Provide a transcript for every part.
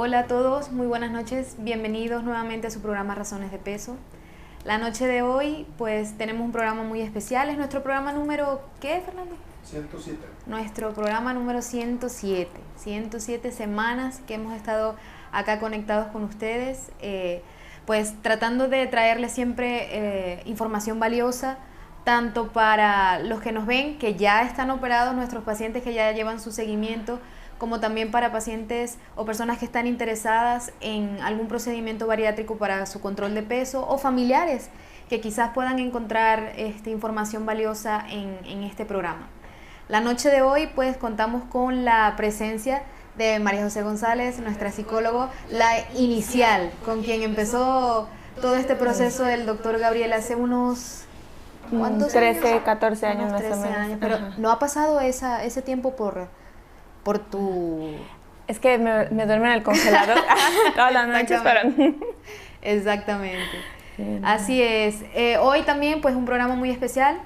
Hola a todos, muy buenas noches, bienvenidos nuevamente a su programa Razones de Peso. La noche de hoy pues tenemos un programa muy especial, es nuestro programa número, ¿qué, Fernando? 107. Nuestro programa número 107, 107 semanas que hemos estado acá conectados con ustedes, pues tratando de traerles siempre información valiosa, tanto para los que nos ven, que ya están operados, nuestros pacientes que ya llevan su seguimiento, como también para pacientes o personas que están interesadas en algún procedimiento bariátrico para su control de peso, o familiares que quizás puedan encontrar información valiosa en este programa. La noche de hoy pues contamos con la presencia de María José González, nuestra psicóloga, la inicial, con quien empezó todo este proceso el doctor Gabriel hace unos... ¿cuántos 13, años? 14 años Unos más o 13 menos. años, pero Ajá. no ha pasado ese tiempo por tu... Es que me duermo en el congelador todas las noches, pero... Exactamente. Sí. Así es. Hoy también pues un programa muy especial.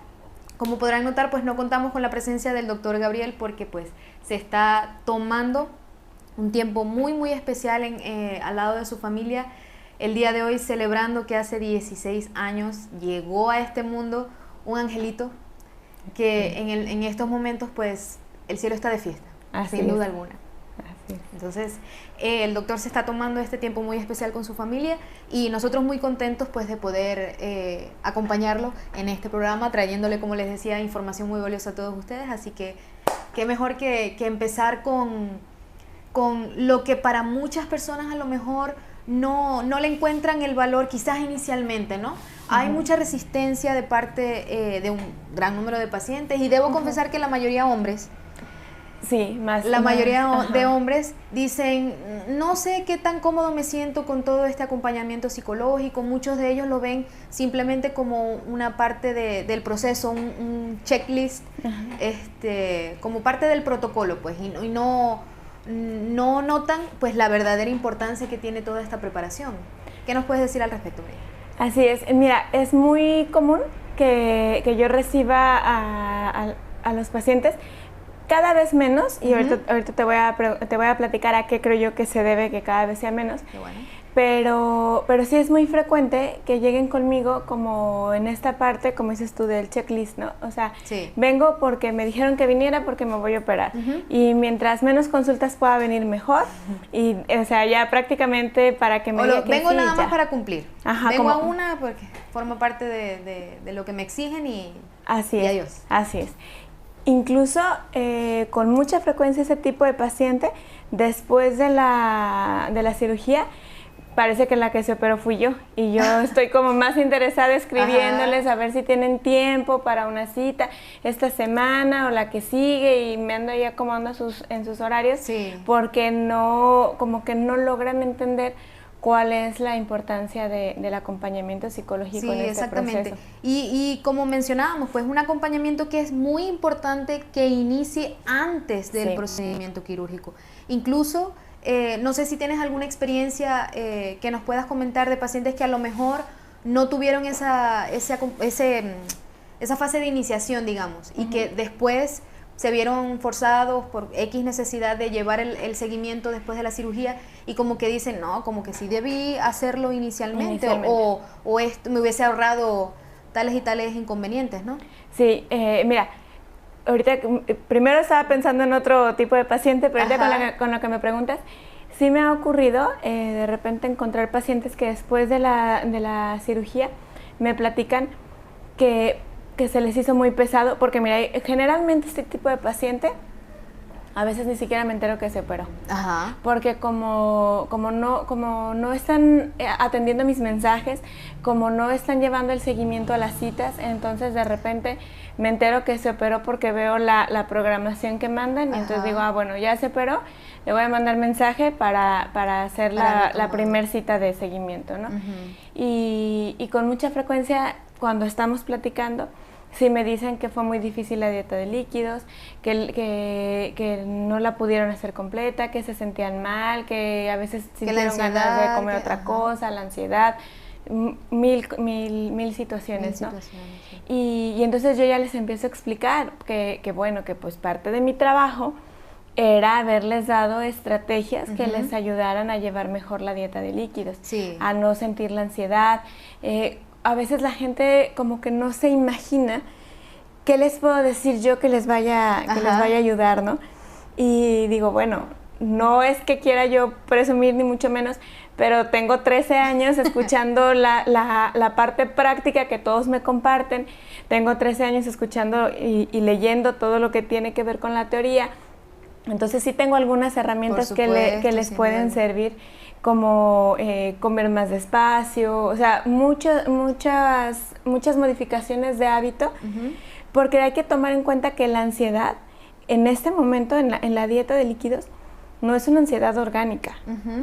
Como podrán notar, pues no contamos con la presencia del doctor Gabriel porque pues se está tomando un tiempo muy especial al lado de su familia. El día de hoy celebrando que hace 16 años llegó a este mundo un angelito que en estos momentos pues el cielo está de fiesta, sin duda alguna. Entonces el doctor se está tomando este tiempo muy especial con su familia y nosotros muy contentos pues de poder acompañarlo en este programa, trayéndole, como les decía, información muy valiosa a todos ustedes. Así que qué mejor que empezar con lo que para muchas personas a lo mejor no le encuentran el valor quizás inicialmente, ¿no? Hay mucha resistencia de parte de un gran número de pacientes y debo confesar que la mayoría hombres. Sí, la mayoría de hombres dicen, no sé qué tan cómodo me siento con todo este acompañamiento psicológico. Muchos de ellos lo ven simplemente como una parte del proceso, un checklist, como parte del protocolo, pues, y no notan pues la verdadera importancia que tiene toda esta preparación. ¿Qué nos puedes decir al respecto, María? Así es, mira, es muy común que yo reciba a los pacientes cada vez menos, y ahorita te voy a platicar a qué creo yo que se debe que cada vez sea menos. Qué bueno. Pero sí es muy frecuente que lleguen conmigo como en esta parte, como dices tú, del checklist, ¿no? O sea, sí, vengo porque me dijeron que viniera porque me voy a operar. Y mientras menos consultas pueda venir, mejor. Y, o sea, ya prácticamente para que me diga que vengo sí, nada ya. más para cumplir. Ajá, vengo como, a una porque forma parte de lo que me exigen y adiós. Así es. Incluso con mucha frecuencia ese tipo de paciente, después de la cirugía, parece que la que se operó fui yo. Y yo estoy como más interesada escribiéndoles a ver si tienen tiempo para una cita esta semana o la que sigue, y me ando ahí acomodando en sus horarios, porque como que no logran entender cuál es la importancia del acompañamiento psicológico en este proceso. Y como mencionábamos, pues un acompañamiento que es muy importante que inicie antes del procedimiento quirúrgico. Incluso, no sé si tienes alguna experiencia que nos puedas comentar de pacientes que a lo mejor no tuvieron esa fase de iniciación, digamos, y que después se vieron forzados por X necesidad de llevar el seguimiento después de la cirugía, y como que dicen, no, como que sí debí hacerlo inicialmente. O esto me hubiese ahorrado tales y tales inconvenientes, ¿no? Sí, mira, ahorita primero estaba pensando en otro tipo de paciente, pero ahorita con lo que me preguntas, sí me ha ocurrido de repente encontrar pacientes que después de la cirugía me platican que se les hizo muy pesado, porque mira, generalmente este tipo de paciente a veces ni siquiera me entero que se operó. Porque como no están atendiendo mis mensajes, como no están llevando el seguimiento a las citas, entonces de repente me entero que se operó porque veo la programación que mandan, y entonces digo, bueno, ya se operó, le voy a mandar mensaje para hacer la primer cita de seguimiento, ¿no? Y con mucha frecuencia, cuando estamos platicando, sí me dicen que fue muy difícil la dieta de líquidos, que no la pudieron hacer completa, que se sentían mal, que a veces sintieron ganas de comer otra cosa, la ansiedad, mil situaciones, ¿no? Y entonces yo ya les empiezo a explicar que bueno, que pues parte de mi trabajo era haberles dado estrategias que les ayudaran a llevar mejor la dieta de líquidos, a no sentir la ansiedad. A veces la gente como que no se imagina qué les puedo decir yo que les vaya a ayudar, ¿no? Y digo, bueno, no es que quiera yo presumir ni mucho menos, pero tengo 13 años escuchando la parte práctica que todos me comparten. Tengo 13 años escuchando y leyendo todo lo que tiene que ver con la teoría. Entonces sí tengo algunas herramientas que les pueden servir, como comer más despacio, o sea, muchas modificaciones de hábito, porque hay que tomar en cuenta que la ansiedad en este momento en la dieta de líquidos no es una ansiedad orgánica.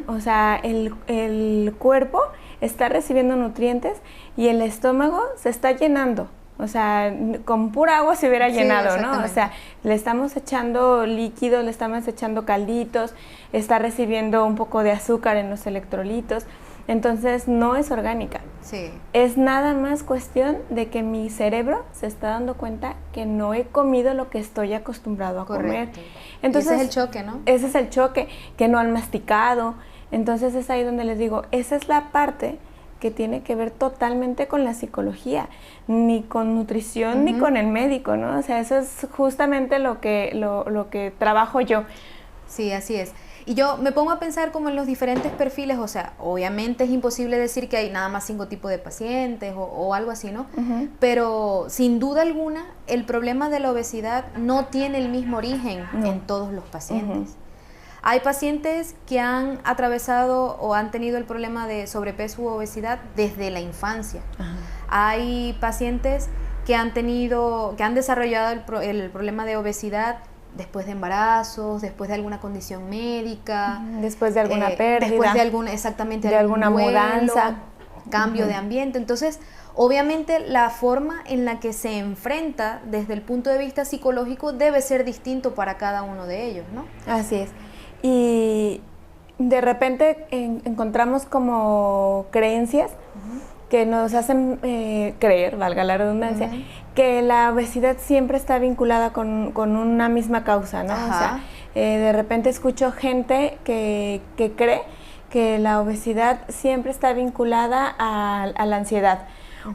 O sea, el cuerpo está recibiendo nutrientes y el estómago se está llenando. O sea, con pura agua se hubiera llenado, ¿no? O sea, le estamos echando líquidos, le estamos echando calditos, está recibiendo un poco de azúcar en los electrolitos. Entonces, no es orgánica. Sí. Es nada más cuestión de que mi cerebro se está dando cuenta que no he comido lo que estoy acostumbrado a comer. Entonces, ese es el choque, ¿no? Ese es el choque, que no han masticado. Entonces, es ahí donde les digo, esa es la parte que tiene que ver totalmente con la psicología, ni con nutrición, ni con el médico, ¿no? O sea, eso es justamente lo que trabajo yo. Sí, así es. Y yo me pongo a pensar como en los diferentes perfiles, o sea, obviamente es imposible decir que hay nada más 5 tipos de pacientes o algo así, ¿no? Pero sin duda alguna, el problema de la obesidad no tiene el mismo origen en todos los pacientes. Hay pacientes que han atravesado o han tenido el problema de sobrepeso u obesidad desde la infancia. Hay pacientes que han desarrollado el problema de obesidad después de embarazos, después de alguna condición médica, después de alguna pérdida, después de alguna mudanza, cambio de ambiente. Entonces, obviamente la forma en la que se enfrenta desde el punto de vista psicológico debe ser distinto para cada uno de ellos, ¿no? Así es. Y de repente encontramos como creencias que nos hacen creer, valga la redundancia, que la obesidad siempre está vinculada con una misma causa, ¿no? O sea, de repente escucho gente que cree que la obesidad siempre está vinculada a la ansiedad.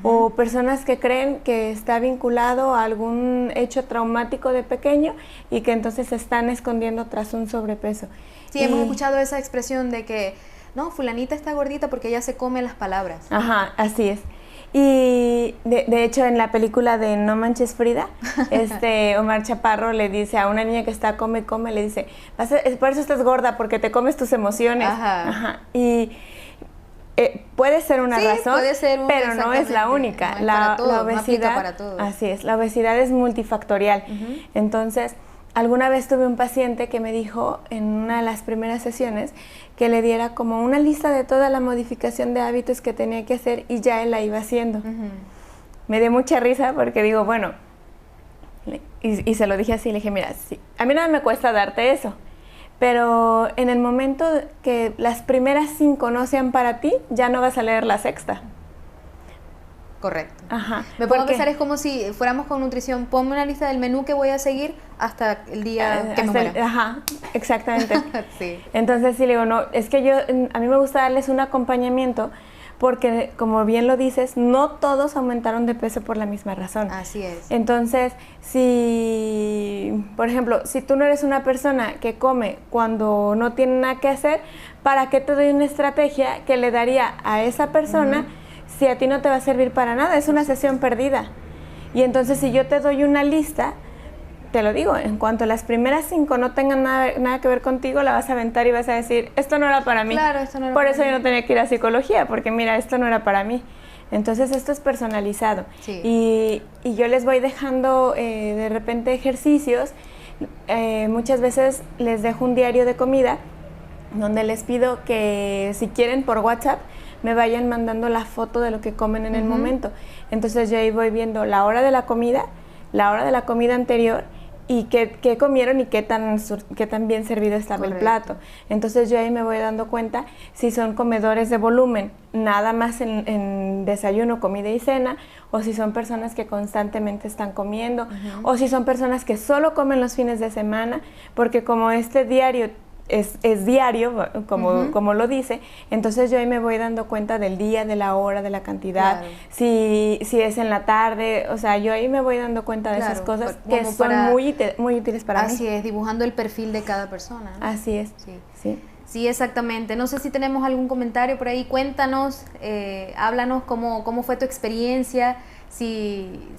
O personas que creen que está vinculado a algún hecho traumático de pequeño y que entonces se están escondiendo tras un sobrepeso. Sí, hemos escuchado esa expresión de que, no, fulanita está gordita porque ella se come las palabras. Ajá, así es. Y de hecho en la película de No Manches Frida, Omar Chaparro le dice a una niña que está come, le dice, por eso estás gorda, porque te comes tus emociones. Y puede ser una razón, puede ser pero no es la única. No es para todos, la obesidad, no aplica para todos. Así es, la obesidad es multifactorial. Entonces, alguna vez tuve un paciente que me dijo en una de las primeras sesiones que le diera como una lista de toda la modificación de hábitos que tenía que hacer y ya él la iba haciendo. Me dio mucha risa porque digo, bueno, y se lo dije así, le dije, mira, sí, a mí nada me cuesta darte eso, pero en el momento que las primeras 5 no sean para ti, ya no vas a leer la sexta. Correcto. Me puedo pensar, es como si fuéramos con nutrición, ponme una lista del menú que voy a seguir hasta el día que me muera. Exactamente. Sí. Entonces sí le digo, no, es que a mí me gusta darles un acompañamiento porque, como bien lo dices, no todos aumentaron de peso por la misma razón. Así es. Entonces, por ejemplo, si tú no eres una persona que come cuando no tiene nada que hacer, ¿para qué te doy una estrategia que le daría a esa persona si a ti no te va a servir para nada? Es una sesión perdida. Y entonces, si yo te doy una lista, te lo digo, en cuanto las primeras 5 no tengan nada que ver contigo, la vas a aventar y vas a decir, esto no era para mí. Claro, esto no era Por para eso mí. yo no tenía que ir a psicología, porque mira, esto no era para mí. Entonces, esto es personalizado. Sí. Y yo les voy dejando de repente ejercicios. Muchas veces les dejo un diario de comida donde les pido que, si quieren, por WhatsApp, me vayan mandando la foto de lo que comen en el momento. Entonces yo ahí voy viendo la hora de la comida anterior y qué comieron y qué tan bien servido estaba el plato. Entonces yo ahí me voy dando cuenta si son comedores de volumen, nada más en desayuno, comida y cena, o si son personas que constantemente están comiendo, o si son personas que solo comen los fines de semana, porque como este diario es diario, como lo dice, entonces yo ahí me voy dando cuenta del día, de la hora, de la cantidad, si es en la tarde, o sea, yo ahí me voy dando cuenta de esas cosas que son muy útiles para mí. Así es, dibujando el perfil de cada persona, ¿no? Así es. Sí, exactamente. No sé si tenemos algún comentario por ahí. Cuéntanos, háblanos cómo fue tu experiencia, si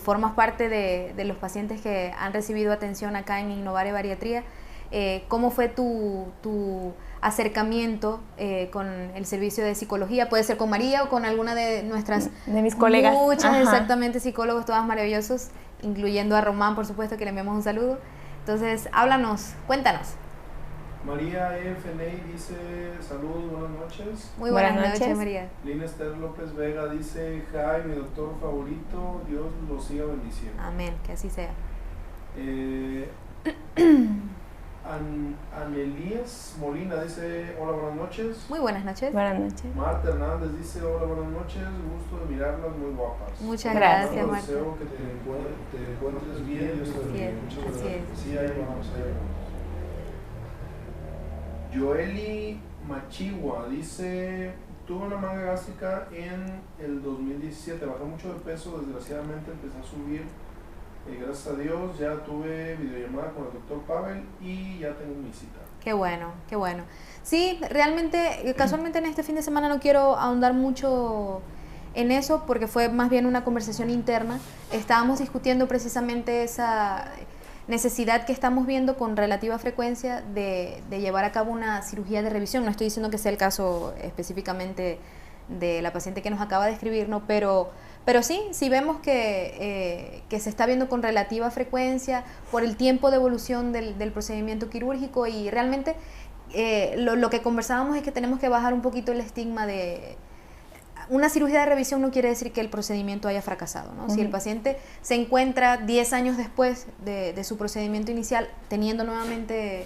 formas parte de los pacientes que han recibido atención acá en Innovare Bariatría. ¿Cómo fue tu acercamiento con el servicio de psicología? Puede ser con María o con alguna de mis colegas. Muchas, exactamente, psicólogos, todas maravillosos, incluyendo a Román, por supuesto, que le enviamos un saludo. Entonces, háblanos, cuéntanos. María F.N. dice, saludos, buenas noches. Muy buenas noches, María. Lina Esther López Vega dice, hi, mi doctor favorito, Dios lo siga bendiciendo. Amén, que así sea. Anelías Molina dice, hola, buenas noches. Muy buenas noches. Buenas noches. Marta Hernández dice, hola, buenas noches, gusto de mirarlas, muy guapas. Muchas gracias, Marta. Deseo que te encuentres bien. Muchas gracias. Sí, ahí vamos. Joeli Machigua dice, tuve una manga gástrica en el 2017, bajé mucho de peso, desgraciadamente empecé a subir. Gracias a Dios ya tuve videollamada con el doctor Pavel y ya tengo mi cita. Qué bueno, qué bueno. Sí, realmente, casualmente en este fin de semana no quiero ahondar mucho en eso porque fue más bien una conversación interna. Estábamos discutiendo precisamente esa necesidad que estamos viendo con relativa frecuencia de llevar a cabo una cirugía de revisión. No estoy diciendo que sea el caso específicamente de la paciente que nos acaba de escribir, ¿no? Pero sí vemos que se está viendo con relativa frecuencia por el tiempo de evolución del procedimiento quirúrgico y realmente lo que conversábamos es que tenemos que bajar un poquito el estigma de... Una cirugía de revisión no quiere decir que el procedimiento haya fracasado, ¿no? Si el paciente se encuentra 10 años después de su procedimiento inicial teniendo nuevamente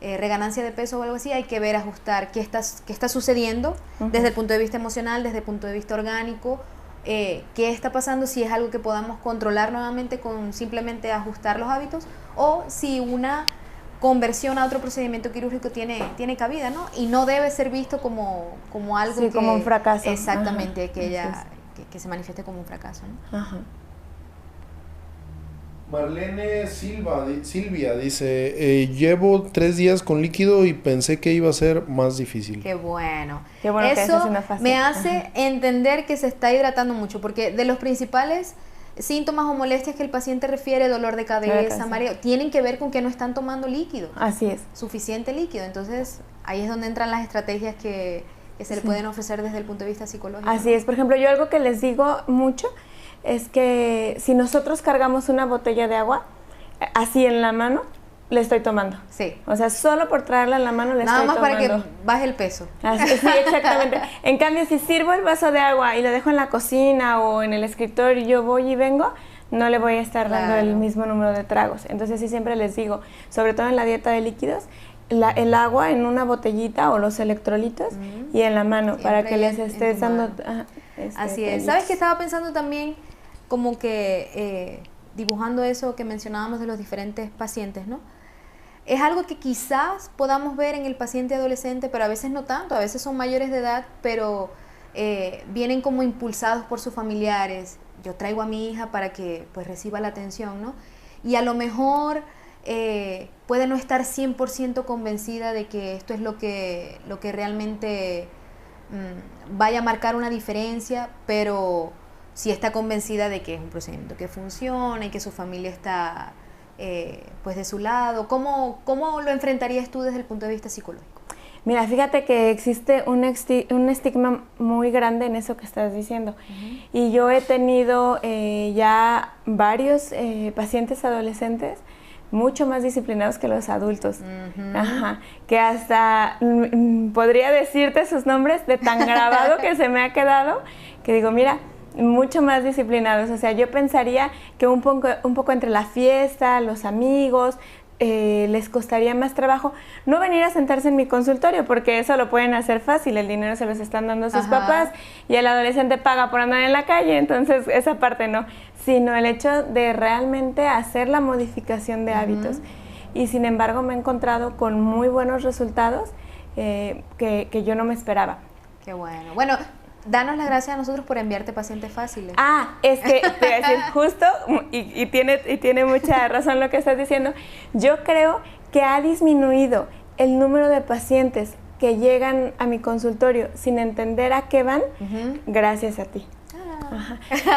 reganancia de peso o algo así, hay que ver, ajustar qué está sucediendo desde el punto de vista emocional, desde el punto de vista orgánico, qué está pasando, si es algo que podamos controlar nuevamente con simplemente ajustar los hábitos o si una conversión a otro procedimiento quirúrgico tiene cabida, ¿no? Y no debe ser visto como algo que... como un fracaso. Exactamente, que se manifieste como un fracaso, ¿no? Ajá. Marlene Silvia dice, llevo 3 días con líquido y pensé que iba a ser más difícil. Qué bueno. Qué bueno. Eso que me hace entender que se está hidratando mucho, porque de los principales síntomas o molestias que el paciente refiere, dolor de cabeza, mareo, tienen que ver con que no están tomando líquido. Así es. Suficiente líquido. Entonces, ahí es donde entran las estrategias que se le pueden ofrecer desde el punto de vista psicológico. Así es. Por ejemplo, yo algo que les digo mucho es que si nosotros cargamos una botella de agua así en la mano, le estoy tomando. Sí. O sea, solo por traerla en la mano le estoy tomando. Nada más para que baje el peso. Así, sí, exactamente. En cambio, si sirvo el vaso de agua y lo dejo en la cocina o en el escritorio y yo voy y vengo, no le voy a estar dando el mismo número de tragos. Entonces, sí, siempre les digo, sobre todo en la dieta de líquidos, el agua en una botellita o los electrolitos y en la mano siempre para que les estés dando... Así es. ¿Sabes qué estaba pensando también? Como que dibujando eso que mencionábamos de los diferentes pacientes, ¿no? Es algo que quizás podamos ver en el paciente adolescente, pero a veces no tanto, a veces son mayores de edad, pero vienen como impulsados por sus familiares. Yo traigo a mi hija para que pues reciba la atención, ¿no? Y a lo mejor puede no estar 100% convencida de que esto es lo que realmente vaya a marcar una diferencia, pero sí está convencida de que es un procedimiento que funciona y que su familia está pues de su lado. ¿Cómo lo enfrentarías tú desde el punto de vista psicológico? Mira, fíjate que existe un estigma muy grande en eso que estás diciendo. Y yo he tenido ya varios pacientes adolescentes mucho más disciplinados que los adultos. Que hasta podría decirte sus nombres de tan grabado que se me ha quedado, que digo, mira, mucho más disciplinados. O sea, yo pensaría que un poco entre la fiesta, los amigos, les costaría más trabajo no venir a sentarse en mi consultorio, porque eso lo pueden hacer fácil, el dinero se los están dando sus papás y el adolescente paga por andar en la calle, entonces esa parte no, sino el hecho de realmente hacer la modificación de hábitos. Y sin embargo me he encontrado con muy buenos resultados que yo no me esperaba. Qué bueno. Bueno, danos las gracias a nosotros por enviarte pacientes fáciles. Es que te voy a decir justo, y tiene mucha razón lo que estás diciendo, yo creo que ha disminuido el número de pacientes que llegan a mi consultorio sin entender a qué van, gracias a ti.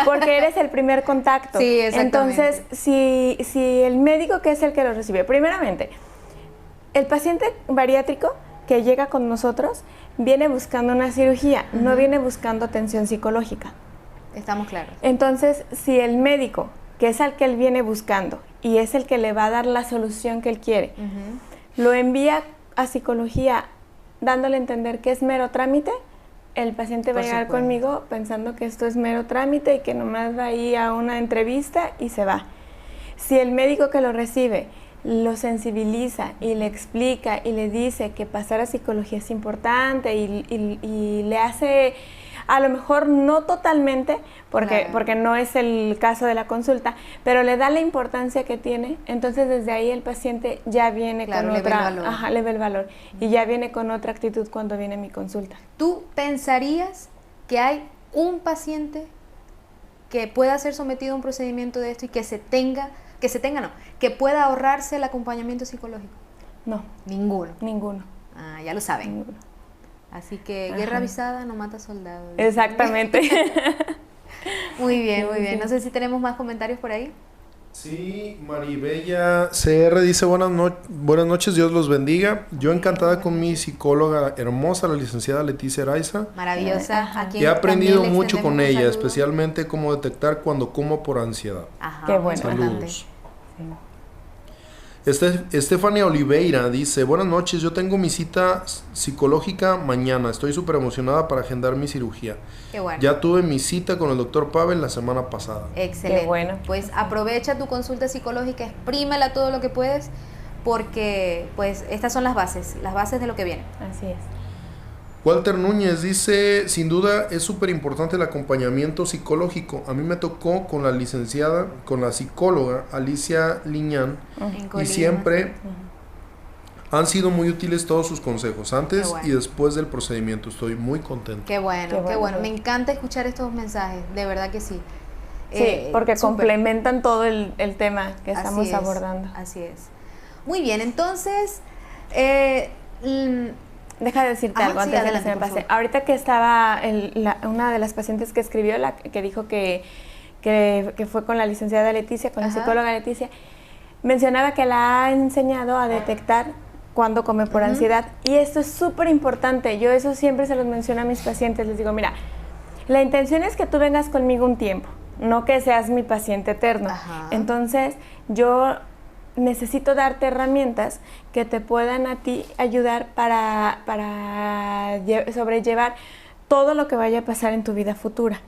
Porque eres el primer contacto. Sí, exactamente. Entonces, si el médico que es el que lo recibe, primeramente, el paciente bariátrico que llega con nosotros viene buscando una cirugía, no viene buscando atención psicológica. Estamos claros. Entonces, si el médico, que es al que él viene buscando y es el que le va a dar la solución que él quiere, lo envía a psicología dándole a entender que es mero trámite, el paciente va a llegar conmigo pensando que esto es mero trámite y que nomás va a ir a una entrevista y se va. Si el médico que lo recibe lo sensibiliza y le explica y le dice que pasar a psicología es importante y le hace, a lo mejor no totalmente, porque no es el caso de la consulta, pero le da la importancia que tiene, entonces desde ahí el paciente ya viene con otra, le ve el valor y ya viene con otra actitud cuando viene a mi consulta. ¿Tú pensarías que hay un paciente que pueda ser sometido a un procedimiento de esto y que pueda ahorrarse el acompañamiento psicológico? No. Ninguno. Ya lo saben. Ninguno. Así que guerra avisada no mata soldados. Exactamente. Muy bien, muy bien. No sé si tenemos más comentarios por ahí. Sí, Maribella CR dice buenas noches, Dios los bendiga. Yo encantada con mi psicóloga hermosa, la licenciada Leticia Araiza. Maravillosa. He aprendido mucho con ella, especialmente cómo detectar cuando como por ansiedad. Qué bueno. Saludos. Estefania Oliveira dice, buenas noches, yo tengo mi cita psicológica mañana, estoy súper emocionada para agendar mi cirugía. Qué bueno. Ya tuve mi cita con el doctor Pavel la semana pasada. Excelente. Qué bueno. Pues aprovecha tu consulta psicológica, exprímela todo lo que puedes, porque pues estas son las bases de lo que viene. Así es. Walter Núñez dice, sin duda es súper importante el acompañamiento psicológico. A mí me tocó con la psicóloga Alicia Liñán, y siempre han sido muy útiles todos sus consejos, antes y después del procedimiento. Estoy muy contento. Qué bueno. Me encanta escuchar estos mensajes, de verdad que sí. Sí, porque complementan todo el tema que estamos abordando. Así es. Muy bien, entonces... Deja de decirte algo antes de que se me pase. Ahorita que estaba una de las pacientes que escribió, que dijo que fue con la licenciada Leticia, con la psicóloga Leticia, mencionaba que la ha enseñado a detectar cuando come por ansiedad. Y esto es súper importante. Yo eso siempre se los menciono a mis pacientes. Les digo, mira, la intención es que tú vengas conmigo un tiempo, no que seas mi paciente eterno. Entonces, yo necesito darte herramientas que te puedan a ti ayudar para sobrellevar todo lo que vaya a pasar en tu vida futura.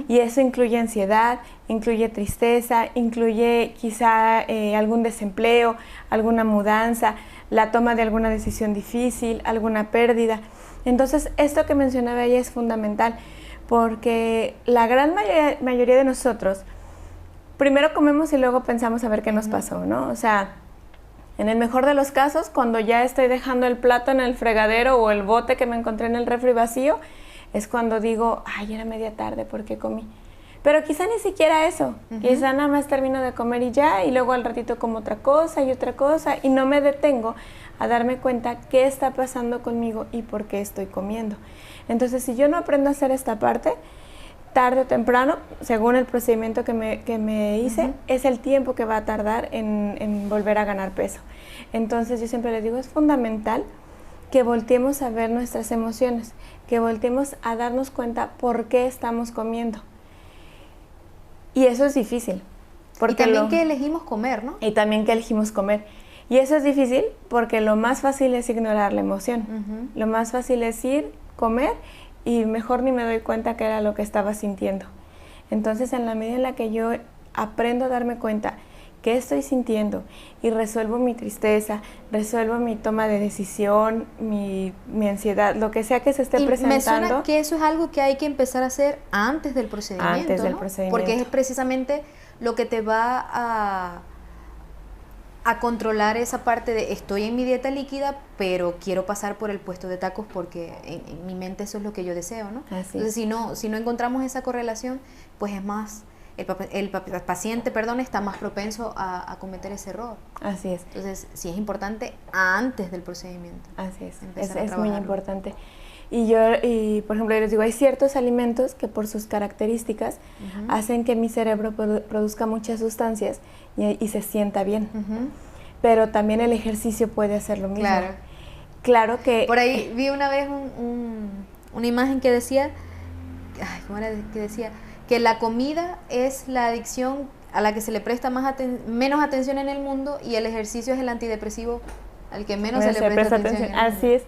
Y eso incluye ansiedad, incluye tristeza, incluye quizá algún desempleo, alguna mudanza, la toma de alguna decisión difícil, alguna pérdida. Entonces, esto que mencionaba ella es fundamental, porque la gran mayoría de nosotros primero comemos y luego pensamos a ver qué nos pasó, ¿no? O sea, en el mejor de los casos, cuando ya estoy dejando el plato en el fregadero o el bote que me encontré en el refri vacío, es cuando digo, ay, era media tarde, ¿por qué comí? Pero quizá ni siquiera eso, quizá nada más termino de comer y ya, y luego al ratito como otra cosa, y no me detengo a darme cuenta qué está pasando conmigo y por qué estoy comiendo. Entonces, si yo no aprendo a hacer esta parte, tarde o temprano, según el procedimiento que me hice, es el tiempo que va a tardar en volver a ganar peso. Entonces yo siempre les digo, es fundamental que volteemos a ver nuestras emociones, que volteemos a darnos cuenta por qué estamos comiendo. Y eso es difícil. Porque y también que elegimos comer, ¿no? Y también que elegimos comer. Y eso es difícil porque lo más fácil es ignorar la emoción. Lo más fácil es ir, comer, y mejor ni me doy cuenta que era lo que estaba sintiendo. Entonces, en la medida en la que yo aprendo a darme cuenta qué estoy sintiendo y resuelvo mi tristeza, resuelvo mi toma de decisión, mi ansiedad, lo que sea que se esté presentando. Me suena que eso es algo que hay que empezar a hacer antes del procedimiento, Antes del ¿no? procedimiento. Porque es precisamente lo que te va a controlar esa parte de estoy en mi dieta líquida, pero quiero pasar por el puesto de tacos porque en mi mente eso es lo que yo deseo, ¿no? Así Entonces, es. si no encontramos esa correlación, pues es más, el paciente, perdón, está más propenso a cometer ese error. Así es. Entonces, sí es importante antes del procedimiento. Así es. Empezar a Es muy trabajarlo. importante. Y por ejemplo, yo les digo, hay ciertos alimentos que por sus características hacen que mi cerebro produzca muchas sustancias y se sienta bien. Pero también el ejercicio puede hacer lo mismo. Claro. Claro que... Por ahí vi una vez una imagen que decía, ¿cómo era que decía? Que la comida es la adicción a la que se le presta menos atención en el mundo, y el ejercicio es el antidepresivo al que menos se le presta atención. Así es.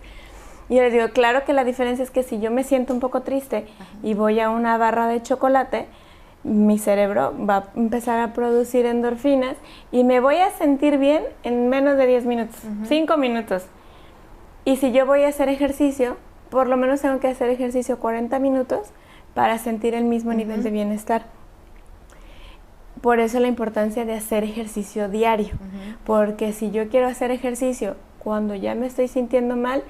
Y yo les digo, claro que la diferencia es que si yo me siento un poco triste y voy a una barra de chocolate, mi cerebro va a empezar a producir endorfinas y me voy a sentir bien en menos de 10 minutos, 5 minutos. Y si yo voy a hacer ejercicio, por lo menos tengo que hacer ejercicio 40 minutos para sentir el mismo nivel de bienestar. Por eso la importancia de hacer ejercicio diario, porque si yo quiero hacer ejercicio cuando ya me estoy sintiendo mal,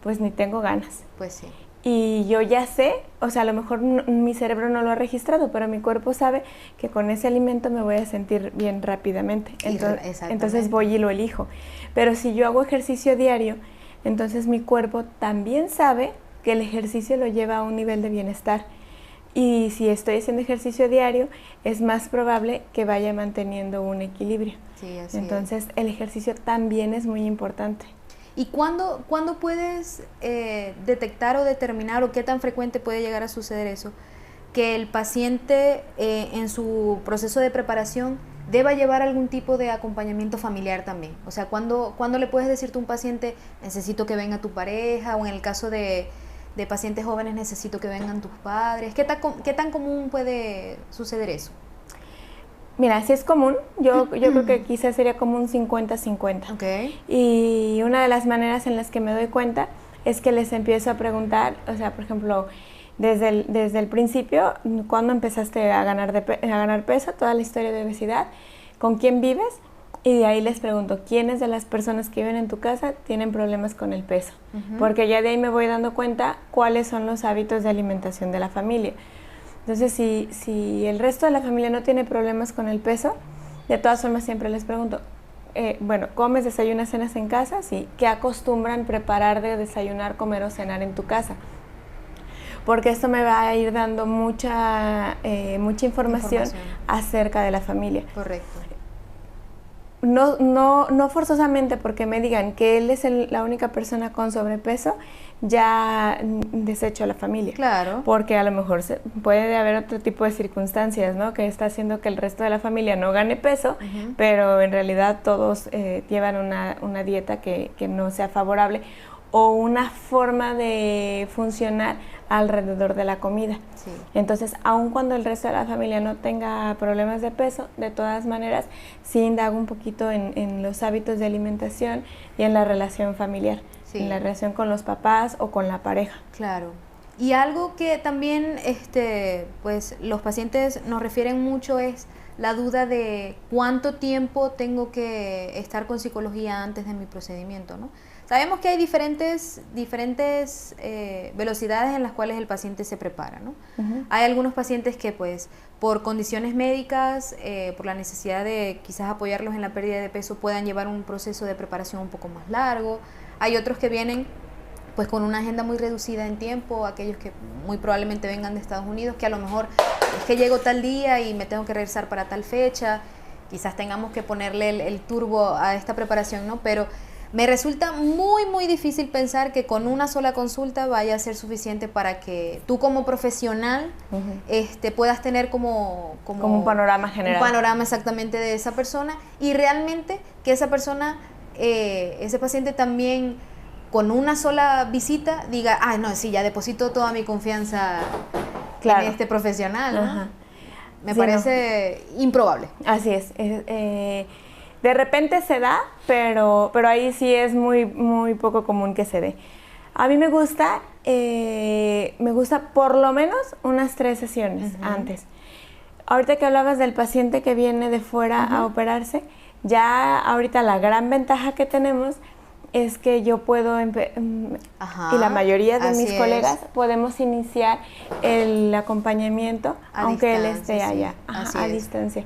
pues ni tengo ganas. Pues sí. Y yo ya sé, o sea, a lo mejor mi cerebro no lo ha registrado, pero mi cuerpo sabe que con ese alimento me voy a sentir bien rápidamente. Entonces voy y lo elijo. Pero si yo hago ejercicio diario, entonces mi cuerpo también sabe que el ejercicio lo lleva a un nivel de bienestar. Y si estoy haciendo ejercicio diario, es más probable que vaya manteniendo un equilibrio. Sí, así Entonces, el ejercicio también es muy importante. ¿Y cuándo puedes detectar o determinar, o qué tan frecuente puede llegar a suceder eso, que el paciente en su proceso de preparación deba llevar algún tipo de acompañamiento familiar también? O sea, ¿cuándo le puedes decir tú a un paciente, necesito que venga tu pareja, o en el caso de pacientes jóvenes, necesito que vengan tus padres? ¿Qué tan común puede suceder eso? Mira, sí es común. Yo creo que quizás sería como un 50-50. Okay. Y una de las maneras en las que me doy cuenta es que les empiezo a preguntar, o sea, por ejemplo, desde el principio, ¿cuándo empezaste a ganar peso? Toda la historia de obesidad, ¿con quién vives? Y de ahí les pregunto, ¿quiénes de las personas que viven en tu casa tienen problemas con el peso? Porque ya de ahí me voy dando cuenta cuáles son los hábitos de alimentación de la familia. Entonces, si el resto de la familia no tiene problemas con el peso, de todas formas siempre les pregunto, bueno, ¿comes, desayunas, cenas en casa? Sí. ¿Qué acostumbran preparar de desayunar, comer o cenar en tu casa? Porque esto me va a ir dando mucha información acerca de la familia. Correcto. No forzosamente porque me digan que él es la única persona con sobrepeso, ya desecho a la familia. Claro. Porque a lo mejor puede haber otro tipo de circunstancias, ¿no? Que está haciendo que el resto de la familia no gane peso, pero en realidad todos llevan una dieta que no sea favorable, o una forma de funcionar alrededor de la comida. Sí. Entonces, aun cuando el resto de la familia no tenga problemas de peso, de todas maneras, sí indago un poquito en los hábitos de alimentación y en la relación familiar, en la relación con los papás o con la pareja. Claro. Y algo que también pues los pacientes nos refieren mucho es la duda de cuánto tiempo tengo que estar con psicología antes de mi procedimiento, ¿no? Sabemos que hay diferentes velocidades en las cuales el paciente se prepara, ¿no? Hay algunos pacientes que, pues, por condiciones médicas, por la necesidad de quizás apoyarlos en la pérdida de peso, puedan llevar un proceso de preparación un poco más largo. Hay otros que vienen, pues, con una agenda muy reducida en tiempo, aquellos que muy probablemente vengan de Estados Unidos, que a lo mejor es que llego tal día y me tengo que regresar para tal fecha. Quizás tengamos que ponerle el turbo a esta preparación, ¿no? Pero me resulta muy, muy difícil pensar que con una sola consulta vaya a ser suficiente para que tú como profesional puedas tener como un panorama general. Un panorama exactamente de esa persona, y realmente que esa persona, ese paciente también con una sola visita diga, no, sí, ya deposito toda mi confianza en este profesional, ¿no? me parece improbable. Así es. De repente se da, pero ahí sí es muy, muy poco común que se dé. A mí me gusta por lo menos unas 3 sesiones antes. Ahorita que hablabas del paciente que viene de fuera a operarse, ya ahorita la gran ventaja que tenemos es que yo puedo, y la mayoría de mis colegas podemos iniciar el acompañamiento aunque él esté allá, a distancia.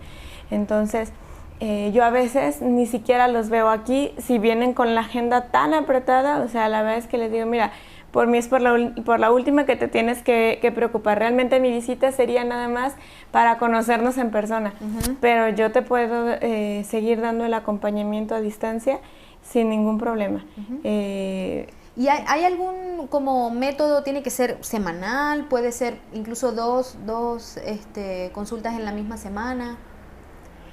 Entonces, yo a veces ni siquiera los veo aquí, si vienen con la agenda tan apretada, o sea, la verdad es que les digo, mira, por mí es por la última que te tienes que preocupar. Realmente mi visita sería nada más para conocernos en persona, pero yo te puedo seguir dando el acompañamiento a distancia sin ningún problema. ¿Y hay algún como método? ¿Tiene que ser semanal? ¿Puede ser incluso dos consultas en la misma semana?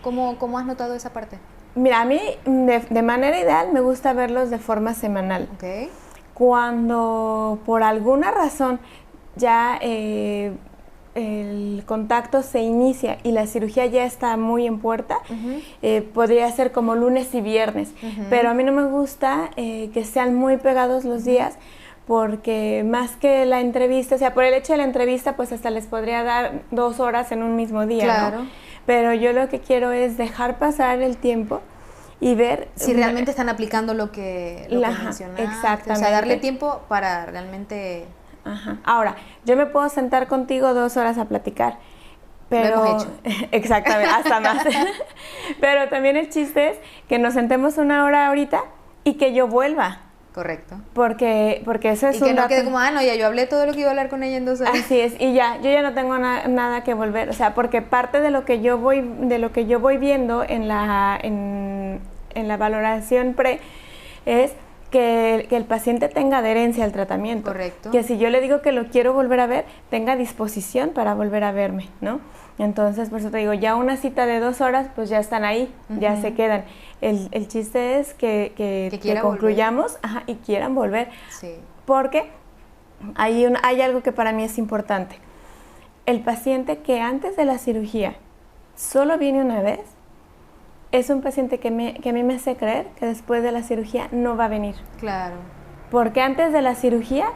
¿Cómo has notado esa parte? Mira, a mí de manera ideal me gusta verlos de forma semanal. Okay. Cuando por alguna razón ya el contacto se inicia y la cirugía ya está muy en puerta, podría ser como lunes y viernes, pero a mí no me gusta que sean muy pegados los días, porque más que la entrevista, o sea, por el hecho de la entrevista, pues hasta les podría dar 2 horas en un mismo día, claro, ¿no? Pero yo lo que quiero es dejar pasar el tiempo y ver si realmente están aplicando lo que mencionaste. Exactamente. O sea, darle tiempo para realmente... Ahora, yo me puedo sentar contigo 2 horas a platicar, pero... Lo hemos hecho. Exactamente, hasta más. Pero también el chiste es que nos sentemos 1 hora ahorita y que yo vuelva. Correcto. Porque eso es y que no quede como, no, ya yo hablé todo lo que iba a hablar con ella en 2 horas. Así es, y yo ya no tengo nada que volver, o sea, porque parte de lo que yo voy viendo en la valoración pre es que el paciente tenga adherencia al tratamiento. Correcto. Que si yo le digo que lo quiero volver a ver, tenga disposición para volver a verme, ¿no? Entonces, por eso te digo, ya una cita de 2 horas, pues ya están ahí, ya se quedan. El chiste es que concluyamos y quieran volver. Sí. Porque hay algo que para mí es importante. El paciente que antes de la cirugía solo viene una vez, es un paciente que a mí me hace creer que después de la cirugía no va a venir. Claro. Porque antes de la cirugía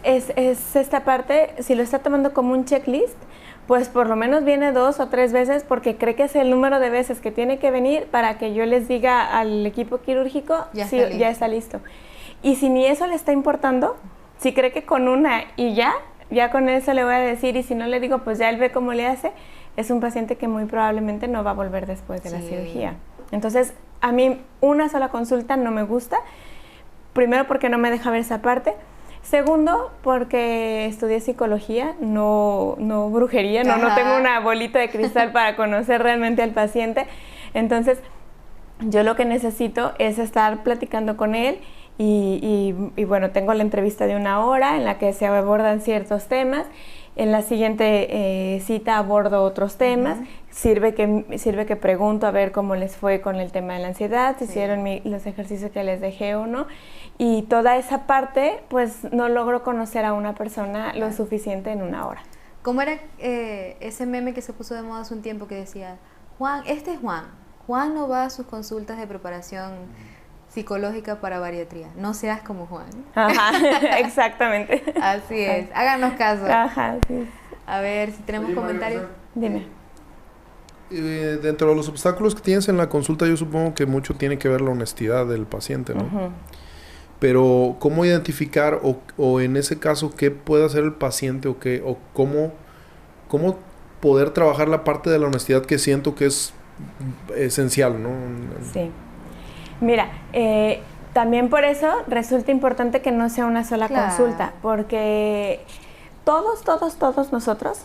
es esta parte, si lo está tomando como un checklist, pues por lo menos viene 2 o 3 veces porque cree que es el número de veces que tiene que venir para que yo les diga al equipo quirúrgico, ya está listo. Y si ni eso le está importando, si cree que con una y ya con eso le voy a decir, y si no le digo, pues ya él ve cómo le hace, es un paciente que muy probablemente no va a volver después de la cirugía. Entonces, a mí una sola consulta no me gusta. Primero, porque no me deja ver esa parte. Segundo, porque estudié psicología, no brujería, no tengo una bolita de cristal para conocer realmente al paciente. Entonces, yo lo que necesito es estar platicando con él y bueno, tengo la entrevista de 1 hora en la que se abordan ciertos temas. En la siguiente cita abordo otros temas. Sirve que pregunto a ver cómo les fue con el tema de la ansiedad, si hicieron los ejercicios que les dejé o no. Y toda esa parte, pues no logro conocer a una persona lo suficiente en 1 hora. ¿Cómo era ese meme que se puso de moda hace un tiempo que decía, Juan, este es Juan. Juan no va a sus consultas de preparación psicológica para bariatría. No seas como Juan. Exactamente. Así es. Háganos caso. Sí. A ver si tenemos comentarios. Dime. Dentro de los obstáculos que tienes en la consulta, yo supongo que mucho tiene que ver la honestidad del paciente, ¿no? Pero ¿cómo identificar o en ese caso qué puede hacer el paciente o cómo poder trabajar la parte de la honestidad que siento que es esencial, ¿no? Sí. Mira, también por eso resulta importante que no sea una sola consulta, porque todos nosotros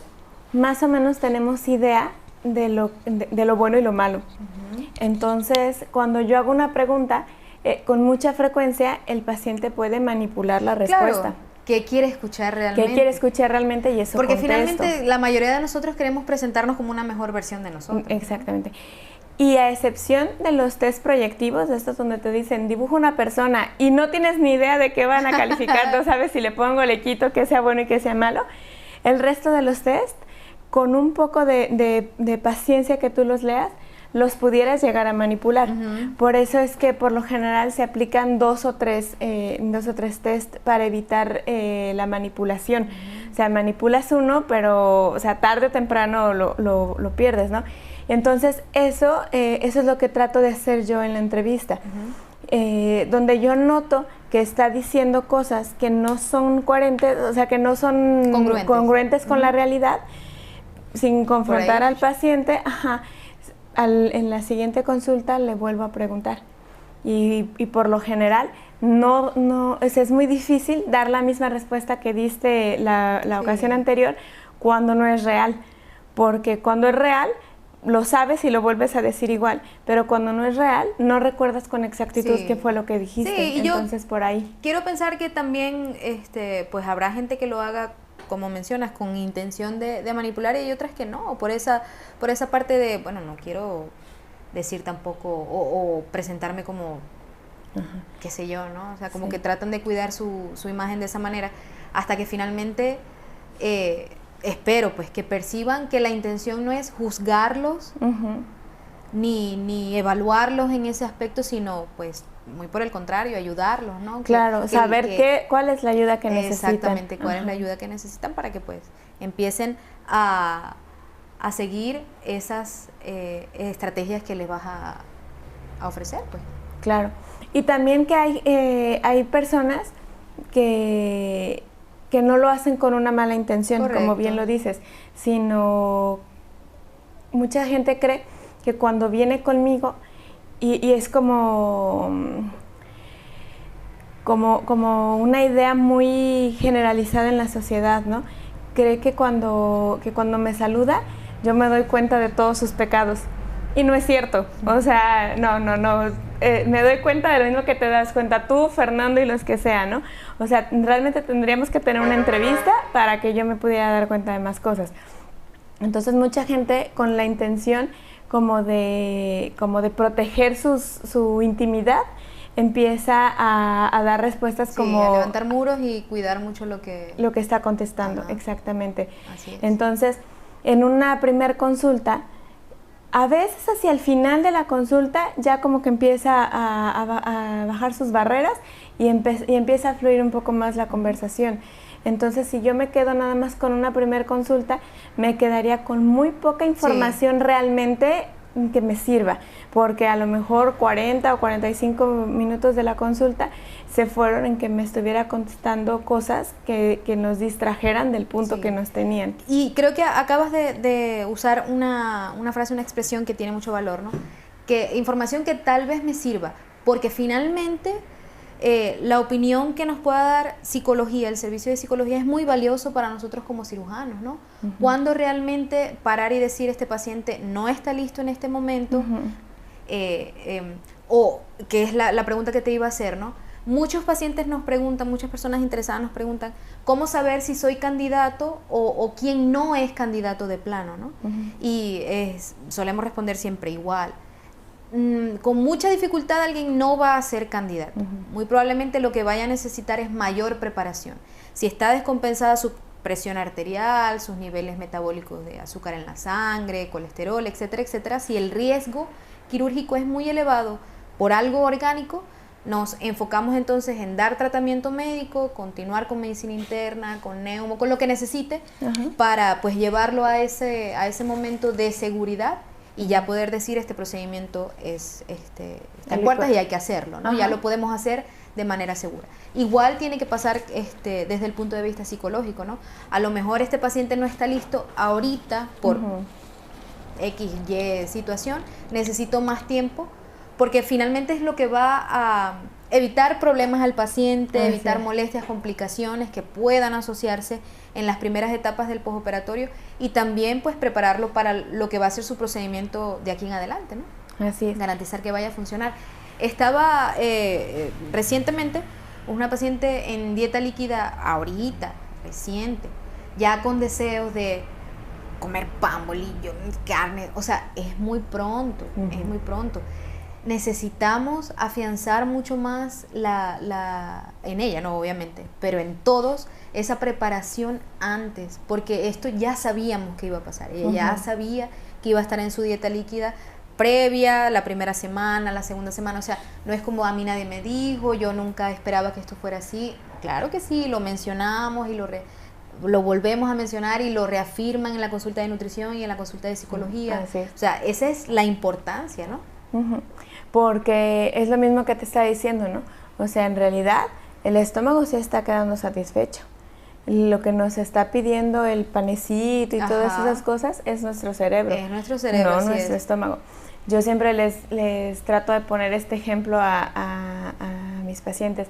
más o menos tenemos idea de lo bueno y lo malo. Entonces, cuando yo hago una pregunta, con mucha frecuencia el paciente puede manipular la respuesta. Claro. ¿Qué quiere escuchar realmente? ¿Qué quiere escuchar realmente? Y eso porque contesto. Finalmente la mayoría de nosotros queremos presentarnos como una mejor versión de nosotros. Exactamente. Y a excepción de los test proyectivos, estos donde te dicen, dibuja una persona y no tienes ni idea de qué van a calificar, no sabes si le pongo, le quito, que sea bueno y que sea malo, el resto de los test, con un poco de paciencia que tú los leas, los pudieras llegar a manipular. Por eso es que por lo general se aplican dos o tres test para evitar la manipulación. O sea, manipulas uno, pero tarde o temprano lo pierdes, ¿no? Entonces eso es lo que trato de hacer yo en la entrevista. Donde yo noto que está diciendo cosas que no son coherentes, o sea, que no son congruentes con la realidad, sin confrontar al paciente, en la siguiente consulta le vuelvo a preguntar. Y por lo general, es muy difícil dar la misma respuesta que diste la ocasión anterior cuando no es real. Porque cuando es real, lo sabes y lo vuelves a decir igual, pero cuando no es real, no recuerdas con exactitud qué fue lo que dijiste. Sí, y entonces por ahí. Quiero pensar que también pues habrá gente que lo haga, como mencionas, con intención de manipular, y hay otras que no, por esa parte de, bueno, no quiero decir tampoco o presentarme como, qué sé yo, ¿no? O sea, como que tratan de cuidar su imagen de esa manera, hasta que finalmente... espero pues que perciban que la intención no es juzgarlos ni evaluarlos en ese aspecto, sino pues muy por el contrario, ayudarlos, ¿no? Claro, saber cuál es la ayuda que necesitan. Exactamente, cuál es la ayuda que necesitan para que pues empiecen a seguir esas estrategias que les vas a ofrecer, pues. Claro, y también que hay personas que no lo hacen con una mala intención, como bien lo dices, sino mucha gente cree que cuando viene conmigo, y es como una idea muy generalizada en la sociedad, ¿no? Cree que cuando me saluda, yo me doy cuenta de todos sus pecados. Y no es cierto, o sea, no, me doy cuenta de lo mismo que te das cuenta tú, Fernando y los que sean, ¿no? O sea, realmente tendríamos que tener una entrevista para que yo me pudiera dar cuenta de más cosas. Entonces mucha gente con la intención como de proteger su intimidad empieza a dar respuestas como... a levantar muros y cuidar mucho lo que está contestando, exactamente. Así es. Entonces, en una primer consulta, a veces hacia el final de la consulta ya como que empieza a bajar sus barreras y empieza a fluir un poco más la conversación. Entonces, si yo me quedo nada más con una primer consulta, me quedaría con muy poca información realmente que me sirva, porque a lo mejor 40 o 45 minutos de la consulta se fueron en que me estuviera contestando cosas que nos distrajeran del punto que nos tenían. Y creo que acabas de usar una frase, una expresión que tiene mucho valor, ¿no? Que información que tal vez me sirva, porque finalmente la opinión que nos pueda dar psicología, el servicio de psicología, es muy valioso para nosotros como cirujanos, ¿no? Cuando realmente parar y decir, este paciente no está listo en este momento, o que es la pregunta que te iba a hacer, ¿no? Muchos pacientes nos preguntan, muchas personas interesadas nos preguntan, ¿cómo saber si soy candidato o quién no es candidato de plano, ¿no? Y solemos responder siempre igual. Con mucha dificultad alguien no va a ser candidato. Muy probablemente lo que vaya a necesitar es mayor preparación. Si está descompensada su presión arterial, sus niveles metabólicos de azúcar en la sangre, colesterol, etcétera, etcétera, si el riesgo quirúrgico es muy elevado por algo orgánico, nos enfocamos entonces en dar tratamiento médico, continuar con medicina interna, con neumo, con lo que necesite, para pues llevarlo a ese momento de seguridad y ya poder decir, este procedimiento está en puertas y hay que hacerlo, ¿no? Ya lo podemos hacer de manera segura. Igual tiene que pasar desde el punto de vista psicológico, ¿no? A lo mejor este paciente no está listo ahorita por X, Y situación, necesito más tiempo, porque finalmente es lo que va a evitar problemas al paciente, evitar molestias, complicaciones que puedan asociarse en las primeras etapas del postoperatorio, y también pues prepararlo para lo que va a ser su procedimiento de aquí en adelante, ¿no? Así es. Garantizar que vaya a funcionar. Estaba recientemente una paciente en dieta líquida, ahorita, reciente, ya con deseos de comer pan, bolillo, carne, o sea, es muy pronto, es muy pronto. necesitamos afianzar mucho más en ella, no obviamente, pero en todos, esa preparación antes, porque esto ya sabíamos que iba a pasar. Ella ya sabía que iba a estar en su dieta líquida previa, la primera semana, la segunda semana, o sea, no es como a mí nadie me dijo, yo nunca esperaba que esto fuera así. Claro que sí, lo mencionamos y lo volvemos a mencionar y lo reafirman en la consulta de nutrición y en la consulta de psicología. O sea, esa es la importancia, ¿no? Porque es lo mismo que te estaba diciendo, ¿no? O sea, en realidad el estómago sí está quedando satisfecho. Lo que nos está pidiendo el panecito y todas esas cosas es nuestro cerebro. Es nuestro cerebro, no nuestro estómago. Yo siempre les trato de poner este ejemplo a mis pacientes.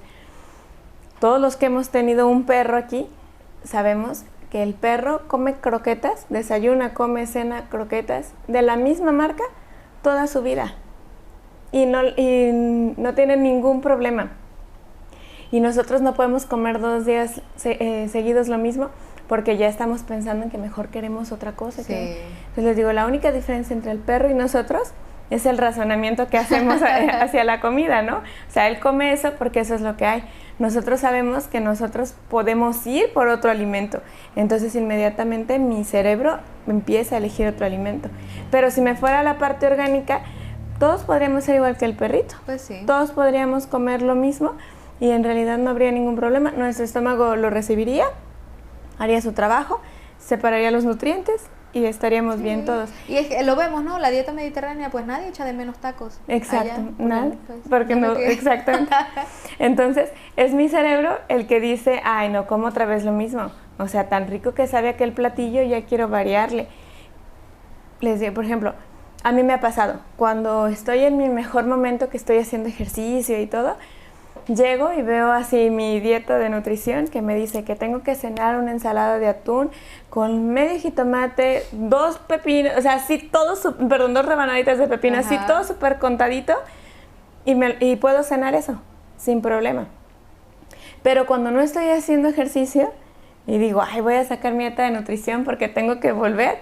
Todos los que hemos tenido un perro aquí, sabemos que el perro come croquetas, desayuna, come, cena, croquetas, de la misma marca toda su vida. Y no tiene ningún problema. Y nosotros no podemos comer 2 días seguidos lo mismo, porque ya estamos pensando en que mejor queremos otra cosa. Sí. Entonces les digo, la única diferencia entre el perro y nosotros es el razonamiento que hacemos hacia la comida, ¿no? O sea, él come eso porque eso es lo que hay. Nosotros sabemos que nosotros podemos ir por otro alimento. Entonces inmediatamente mi cerebro empieza a elegir otro alimento. Pero si me fuera la parte orgánica, todos podríamos ser igual que el perrito. Pues sí. Todos podríamos comer lo mismo y en realidad no habría ningún problema. Nuestro estómago lo recibiría, haría su trabajo, separaría los nutrientes y estaríamos bien todos. Y es que lo vemos, ¿no? La dieta mediterránea, pues nadie echa de menos tacos. Exacto, allá, nada, pues, porque no, exactamente. Entonces, es mi cerebro el que dice, ay, no como otra vez lo mismo. O sea, tan rico que sabe aquel platillo, ya quiero variarle. Les digo, por ejemplo, a mí me ha pasado, cuando estoy en mi mejor momento, que estoy haciendo ejercicio y todo, llego y veo así mi dieta de nutrición que me dice que tengo que cenar una ensalada de atún con medio jitomate, 2 pepinos, o sea, así todo, 2 rebanaditas de pepino, así todo súper contadito y puedo cenar eso sin problema. Pero cuando no estoy haciendo ejercicio y digo, ay, voy a sacar mi dieta de nutrición porque tengo que volver,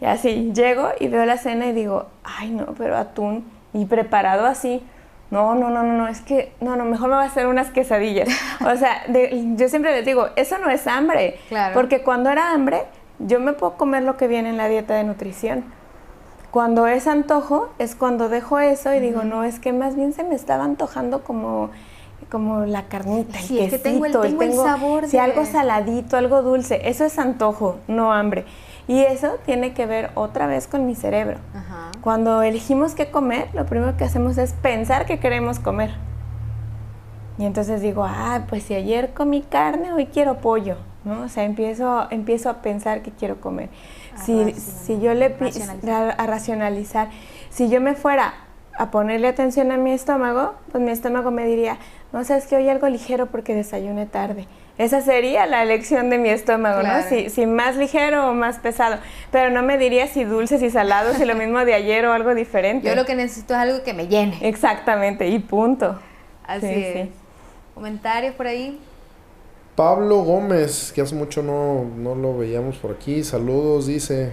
y así llego y veo la cena y digo, ay, no, pero atún y preparado así. No, es que, mejor me voy a hacer unas quesadillas. O sea, yo siempre les digo, eso no es hambre. Claro. Porque cuando era hambre, yo me puedo comer lo que viene en la dieta de nutrición. Cuando es antojo, es cuando dejo eso y digo, no, es que más bien se me estaba antojando como la carnita, el quesito. Es que tengo el sabor de... algo saladito, algo dulce. Eso es antojo, no hambre. Y eso tiene que ver otra vez con mi cerebro. Cuando elegimos qué comer, lo primero que hacemos es pensar que queremos comer. Y entonces digo, pues si ayer comí carne, hoy quiero pollo, ¿no? O sea, empiezo a pensar que quiero comer. Si yo a racionalizar. Si yo me fuera a ponerle atención a mi estómago, pues mi estómago me diría, no, sabes que hoy algo ligero porque desayuné tarde. Esa sería la elección de mi estómago, claro, ¿no? Si más ligero o más pesado. Pero no me diría si dulces y salados, si lo mismo de ayer o algo diferente. Yo lo que necesito es algo que me llene. Exactamente, y punto. Así es. Sí. ¿Comentarios por ahí? Pablo Gómez, que hace mucho no lo veíamos por aquí. Saludos, dice.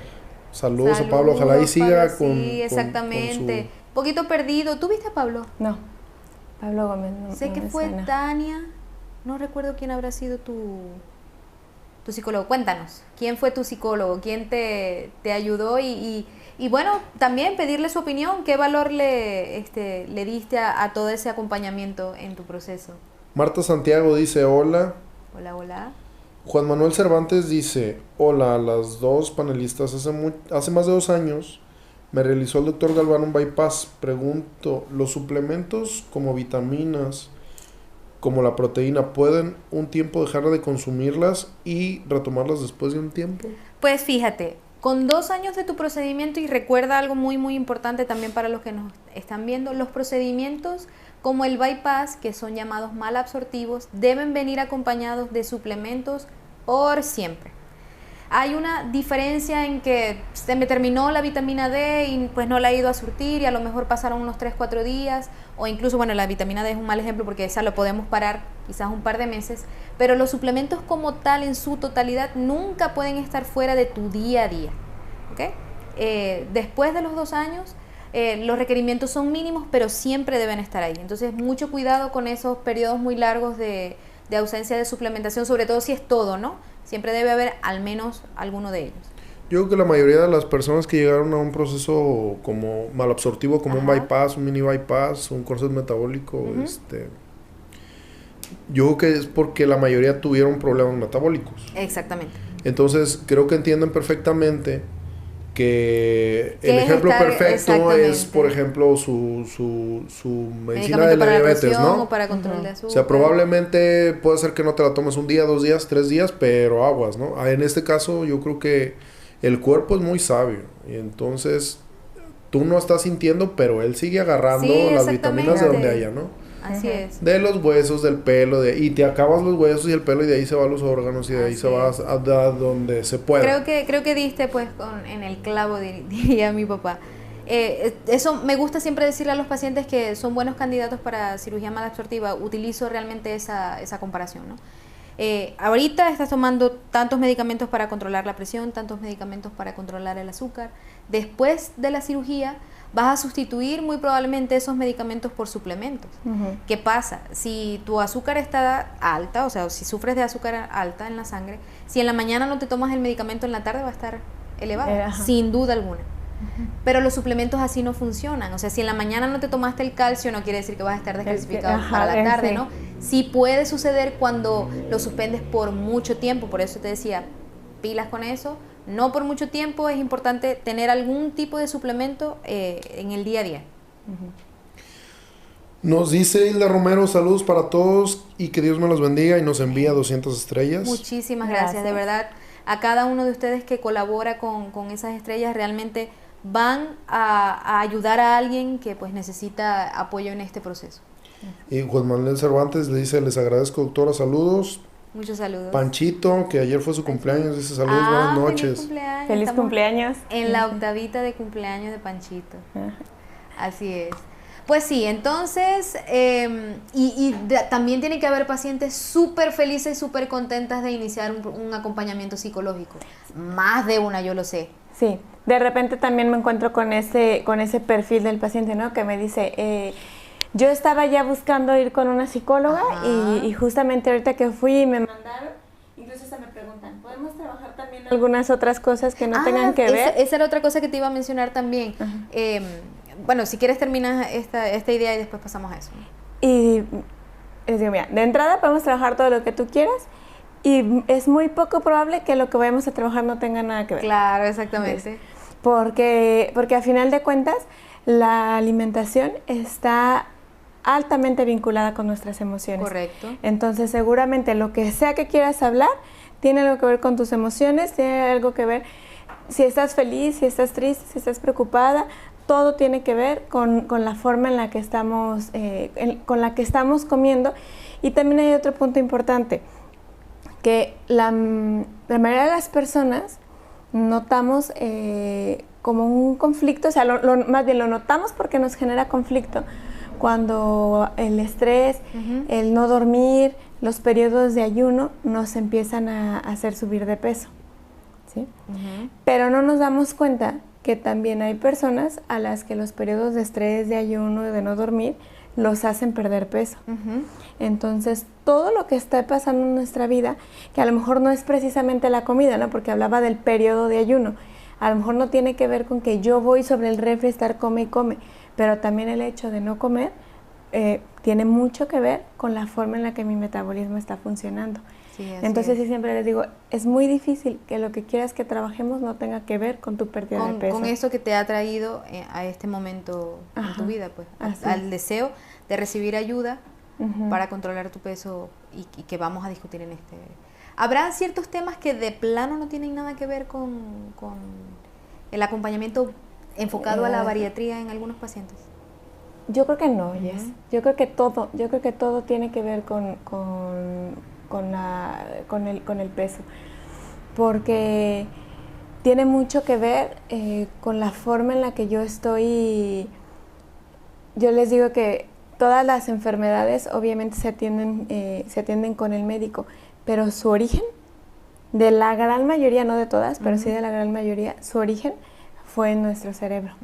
Saludos a Pablo, ojalá y siga Pablo, sí, exactamente. Con su... Poquito perdido. ¿Tú viste a Pablo? No. Pablo Gómez no. Sé que fue Tania. No recuerdo quién habrá sido tu psicólogo. Cuéntanos, ¿quién fue tu psicólogo? ¿Quién te ayudó? Y bueno, también pedirle su opinión. ¿Qué valor le diste a todo ese acompañamiento en tu proceso? Marta Santiago dice, hola. Hola. Juan Manuel Cervantes dice, hola a las 2 panelistas. Hace más de 2 años me realizó el doctor Galván un bypass. Pregunto, ¿los suplementos como vitaminas, como la proteína, pueden un tiempo dejar de consumirlas y retomarlas después de un tiempo? Pues fíjate, con 2 años de tu procedimiento, y recuerda algo muy muy importante también para los que nos están viendo, los procedimientos como el bypass, que son llamados malabsortivos, deben venir acompañados de suplementos por siempre. Hay una diferencia en que se me terminó la vitamina D y pues no la he ido a surtir y a lo mejor pasaron unos 3-4 días, o incluso, bueno, la vitamina D es un mal ejemplo porque esa lo podemos parar quizás un par de meses, pero los suplementos como tal en su totalidad nunca pueden estar fuera de tu día a día, ¿ok? Después de los 2 años los requerimientos son mínimos, pero siempre deben estar ahí. Entonces, mucho cuidado con esos periodos muy largos de ausencia de suplementación, sobre todo si es todo, ¿no? Siempre debe haber al menos alguno de ellos. Yo creo que la mayoría de las personas que llegaron a un proceso como malabsortivo, como un bypass, un mini bypass, un corset metabólico, yo creo que es porque la mayoría tuvieron problemas metabólicos. Exactamente. Entonces, creo que entienden perfectamente que el ejemplo perfecto es, por ejemplo, su medicina de la diabetes, ¿no? O para control de azúcar. O sea, probablemente puede ser que no te la tomes un día, 2 días, 3 días, pero aguas, ¿no? En este caso, yo creo que el cuerpo es muy sabio. Y entonces, tú no estás sintiendo, pero él sigue agarrando las vitaminas de donde haya, ¿no? Así es. De los huesos, del pelo, y te acabas los huesos y el pelo y de ahí se van los órganos y de ahí se va a donde se pueda. Creo que diste pues en el clavo, diría mi papá. Eso me gusta siempre decirle a los pacientes que son buenos candidatos para cirugía malabsortiva. Utilizo realmente esa comparación, ¿no? Ahorita estás tomando tantos medicamentos para controlar la presión, tantos medicamentos para controlar el azúcar. Después de la cirugía vas a sustituir muy probablemente esos medicamentos por suplementos. ¿Qué pasa? Si tu azúcar está alta, o sea, si sufres de azúcar alta en la sangre, si en la mañana no te tomas el medicamento, en la tarde va a estar elevado, sin duda alguna. Pero los suplementos así no funcionan. O sea, si en la mañana no te tomaste el calcio, no quiere decir que vas a estar descalcificado para la tarde, ¿no? Sí puede suceder cuando lo suspendes por mucho tiempo. Por eso te decía, pilas con eso. No por mucho tiempo, es importante tener algún tipo de suplemento en el día a día. Nos dice Hilda Romero, saludos para todos y que Dios me los bendiga, y nos envía 200 estrellas. Muchísimas gracias, de verdad. A cada uno de ustedes que colabora con esas estrellas, realmente van a ayudar a alguien que pues necesita apoyo en este proceso. Y Juan Manuel Cervantes le dice, les agradezco, doctora, saludos. Muchos saludos. Panchito, que ayer fue su cumpleaños, dice saludos, buenas noches. Feliz cumpleaños. En la octavita de cumpleaños de Panchito. Así es. Pues sí, entonces, también tiene que haber pacientes súper felices y súper contentas de iniciar un acompañamiento psicológico. Más de una, yo lo sé. Sí, de repente también me encuentro con ese perfil del paciente, ¿no? Que me dice, yo estaba ya buscando ir con una psicóloga y justamente ahorita que fui y me mandaron, incluso hasta me preguntan, ¿podemos trabajar también algunas otras cosas que no tengan que ver? Esa era otra cosa que te iba a mencionar también. Bueno, si quieres terminas esta idea y después pasamos a eso. Y les digo, mira, de entrada podemos trabajar todo lo que tú quieras y es muy poco probable que lo que vayamos a trabajar no tenga nada que ver. Claro, exactamente. Porque a final de cuentas la alimentación está altamente vinculada con nuestras emociones. Correcto. Entonces seguramente lo que sea que quieras hablar tiene algo que ver con tus emociones, tiene algo que ver si estás feliz, si estás triste, si estás preocupada. Todo tiene que ver con la forma en la que estamos, comiendo. Y también hay otro punto importante, que la mayoría de las personas notamos como un conflicto, o sea, más bien lo notamos porque nos genera conflicto, cuando el estrés, el no dormir, los periodos de ayuno nos empiezan a hacer subir de peso, ¿sí? Pero no nos damos cuenta que también hay personas a las que los periodos de estrés, de ayuno, de no dormir, los hacen perder peso. Entonces, todo lo que está pasando en nuestra vida, que a lo mejor no es precisamente la comida, ¿no? Porque hablaba del periodo de ayuno, a lo mejor no tiene que ver con que yo voy sobre el refri, estar come y come, pero también el hecho de no comer tiene mucho que ver con la forma en la que mi metabolismo está funcionando. Sí, entonces sí, siempre les digo, es muy difícil que lo que quieras que trabajemos no tenga que ver con tu pérdida de peso. Con eso que te ha traído a este momento en tu vida, pues, al deseo de recibir ayuda para controlar tu peso y que vamos a discutir en este. ¿Habrá ciertos temas que de plano no tienen nada que ver con el acompañamiento enfocado a la bariatría en algunos pacientes? Yo creo que no, Jess. Yo creo que todo tiene que ver con el peso, porque tiene mucho que ver con la forma en la que yo estoy. Yo les digo que todas las enfermedades obviamente se atienden con el médico, pero su origen, de la gran mayoría, no de todas, pero sí de la gran mayoría, su origen fue en nuestro cerebro.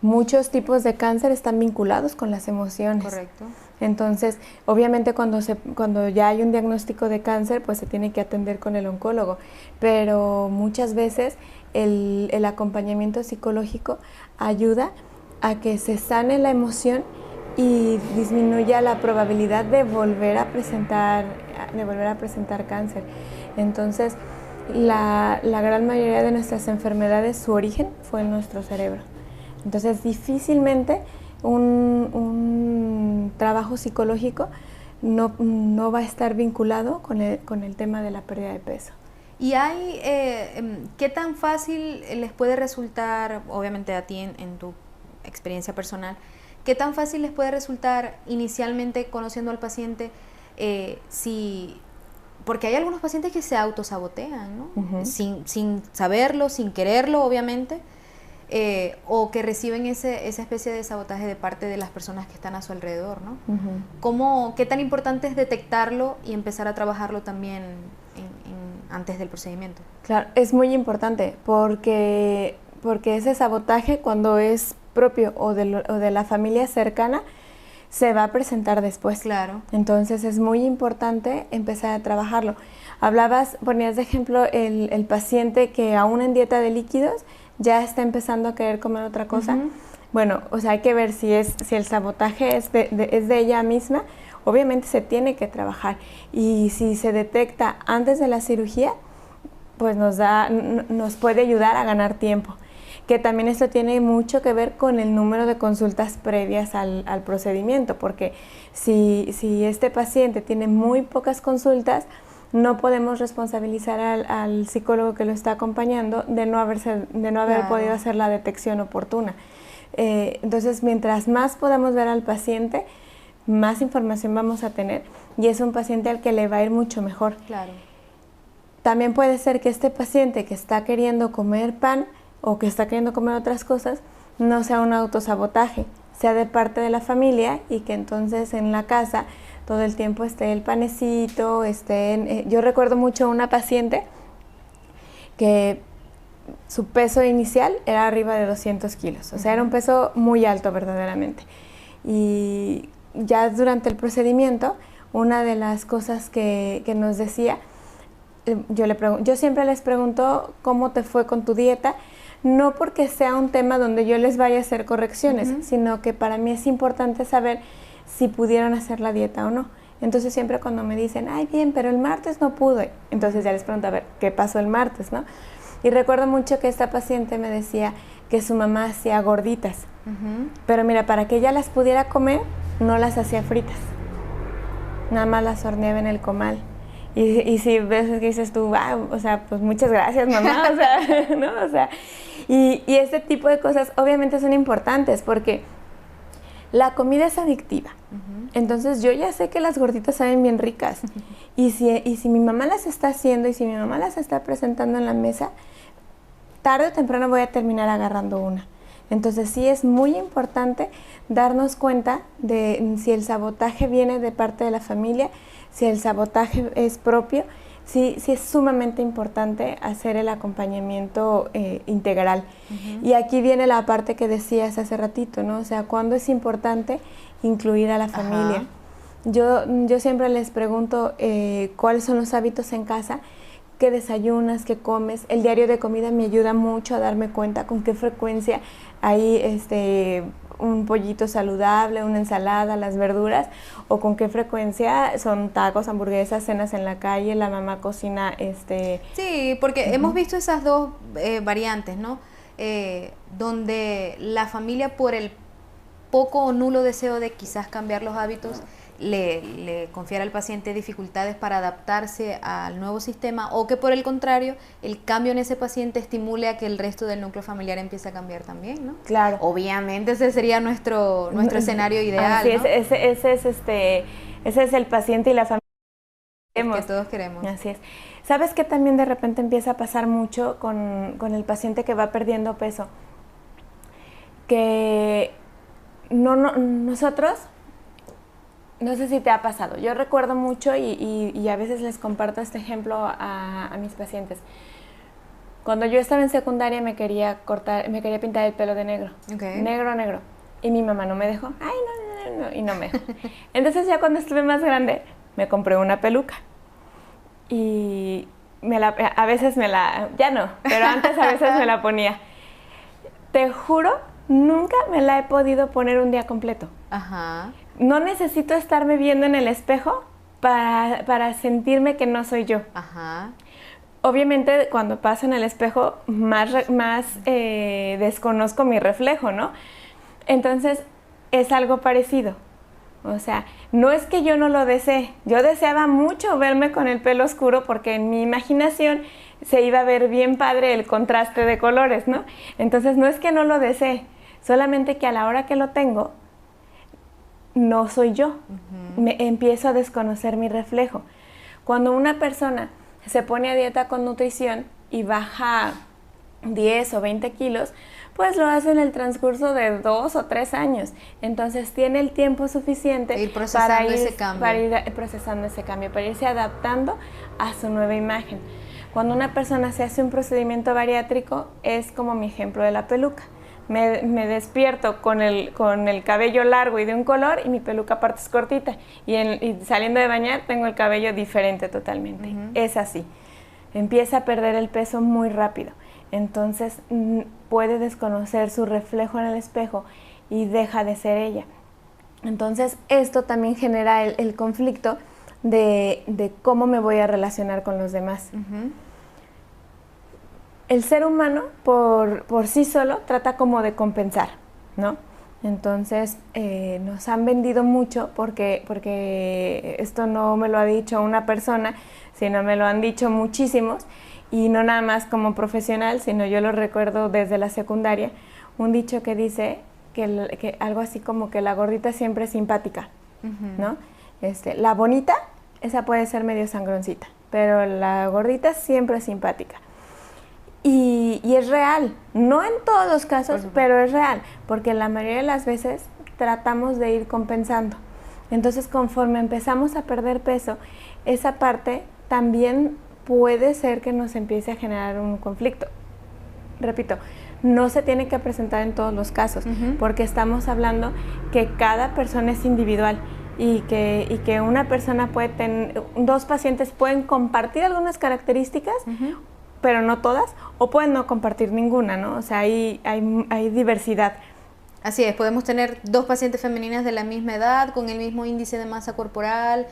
muchos tipos de cáncer están vinculados con las emociones. Correcto. Entonces, obviamente cuando ya hay un diagnóstico de cáncer, pues se tiene que atender con el oncólogo, pero muchas veces el acompañamiento psicológico ayuda a que se sane la emoción y disminuya la probabilidad de volver a presentar cáncer. Entonces, la gran mayoría de nuestras enfermedades, su origen fue en nuestro cerebro. Entonces, difícilmente un trabajo psicológico no va a estar vinculado con el tema de la pérdida de peso. ¿Y qué tan fácil les puede resultar, obviamente a ti en tu experiencia personal, qué tan fácil les puede resultar inicialmente conociendo al paciente porque hay algunos pacientes que se autosabotean, ¿no? Uh-huh. sin saberlo, sin quererlo, obviamente, o que reciben esa especie de sabotaje de parte de las personas que están a su alrededor, ¿no? Uh-huh. ¿Qué tan importante es detectarlo y empezar a trabajarlo también antes del procedimiento? Claro, es muy importante porque ese sabotaje, cuando es propio o de la familia cercana, se va a presentar después. Claro. Entonces es muy importante empezar a trabajarlo. Ponías de ejemplo el paciente que aún en dieta de líquidos ya está empezando a querer comer otra cosa. Uh-huh. Bueno, o sea, hay que ver si el sabotaje es de ella misma. Obviamente se tiene que trabajar, y si se detecta antes de la cirugía, pues nos puede ayudar a ganar tiempo. Que también esto tiene mucho que ver con el número de consultas previas al procedimiento, porque si este paciente tiene muy pocas consultas, no podemos responsabilizar al psicólogo que lo está acompañando de no haber claro. podido hacer la detección oportuna. Entonces, mientras más podamos ver al paciente, más información vamos a tener, y es un paciente al que le va a ir mucho mejor. Claro. También puede ser que este paciente que está queriendo comer pan o que está queriendo comer otras cosas no sea un autosabotaje, sea de parte de la familia, y que entonces en la casa todo el tiempo esté el panecito, yo recuerdo mucho a una paciente que su peso inicial era arriba de 200 kilos, o sea, era un peso muy alto verdaderamente. Y ya durante el procedimiento, una de las cosas que nos decía, yo siempre les pregunto cómo te fue con tu dieta, no porque sea un tema donde yo les vaya a hacer correcciones, uh-huh. sino que para mí es importante saber si pudieron hacer la dieta o no. Entonces siempre cuando me dicen, ay bien, pero el martes no pude, entonces ya les pregunto, a ver, ¿qué pasó el martes, no? Y recuerdo mucho que esta paciente me decía que su mamá hacía gorditas, uh-huh. pero mira, para que ella las pudiera comer, no las hacía fritas, nada más las horneaba en el comal. Y si ves que dices tú, o sea, pues muchas gracias, mamá, o sea, ¿no? O sea, y este tipo de cosas obviamente son importantes porque la comida es adictiva. Uh-huh. Entonces yo ya sé que las gorditas saben bien ricas. Uh-huh. Y si mi mamá las está haciendo y si mi mamá las está presentando en la mesa, tarde o temprano voy a terminar agarrando una. Entonces sí es muy importante darnos cuenta de si el sabotaje viene de parte de la familia, si el sabotaje es propio. Sí es sumamente importante hacer el acompañamiento integral. Uh-huh. Y aquí viene la parte que decías hace ratito, ¿no? O sea, ¿cuándo es importante incluir a la familia? Uh-huh. Yo siempre les pregunto cuáles son los hábitos en casa, qué desayunas, qué comes. El diario de comida me ayuda mucho a darme cuenta con qué frecuencia hay un pollito saludable, una ensalada, las verduras, o con qué frecuencia son tacos, hamburguesas, cenas en la calle, la mamá cocina Sí, porque uh-huh. hemos visto esas dos variantes, ¿no? Donde la familia, por el poco o nulo deseo de quizás cambiar los hábitos, le confiere al paciente dificultades para adaptarse al nuevo sistema, o que por el contrario, el cambio en ese paciente estimule a que el resto del núcleo familiar empiece a cambiar también, ¿no? Claro. Obviamente ese sería nuestro escenario ideal, Así ¿no? Ese es el paciente y la familia que todos queremos. Así es. ¿Sabes qué también de repente empieza a pasar mucho con el paciente que va perdiendo peso? Que nosotros... No sé si te ha pasado. Yo recuerdo mucho y a veces les comparto este ejemplo a mis pacientes. Cuando yo estaba en secundaria me quería pintar el pelo de negro. Okay. Negro, negro. Y mi mamá no me dejó. Ay, no, y no me dejó. Entonces ya cuando estuve más grande, me compré una peluca. Y a veces ya no, pero antes a veces me la ponía. Te juro, nunca me la he podido poner un día completo. Ajá. No necesito estarme viendo en el espejo para sentirme que no soy yo. Ajá. Obviamente, cuando paso en el espejo, más desconozco mi reflejo, ¿no? Entonces, es algo parecido. O sea, no es que yo no lo desee. Yo deseaba mucho verme con el pelo oscuro porque en mi imaginación se iba a ver bien padre el contraste de colores, ¿no? Entonces, no es que no lo desee, solamente que a la hora que lo tengo, no soy yo. Me empiezo a desconocer mi reflejo. Cuando una persona se pone a dieta con nutrición y baja 10 o 20 kilos, pues lo hace en el transcurso de 2 o 3 años. Entonces tiene el tiempo suficiente para ir procesando ese cambio, para irse adaptando a su nueva imagen. Cuando una persona se hace un procedimiento bariátrico, es como mi ejemplo de la peluca. Me despierto con el cabello largo y de un color y mi peluca aparte es cortita. Y saliendo de bañar tengo el cabello diferente totalmente. Es así. Empieza a perder el peso muy rápido. Entonces puede desconocer su reflejo en el espejo y deja de ser ella. Entonces esto también genera el conflicto de cómo me voy a relacionar con los demás. El ser humano por sí solo trata como de compensar, ¿no? Entonces nos han vendido mucho porque esto no me lo ha dicho una persona, sino me lo han dicho muchísimos, y no nada más como profesional, sino yo lo recuerdo desde la secundaria, un dicho que dice que algo así como que la gordita siempre es simpática, ¿no? La bonita, esa puede ser medio sangroncita, pero la gordita siempre es simpática. Y es real, no en todos los casos, pero es real, porque la mayoría de las veces tratamos de ir compensando. Entonces, conforme empezamos a perder peso, esa parte también puede ser que nos empiece a generar un conflicto. Repito, no se tiene que presentar en todos los casos, porque estamos hablando que cada persona es individual y que una persona puede tener, 2 pacientes pueden compartir algunas características, pero no todas, o pueden no compartir ninguna, ¿no? O sea, hay diversidad. Así es, podemos tener 2 pacientes femeninas de la misma edad, con el mismo índice de masa corporal,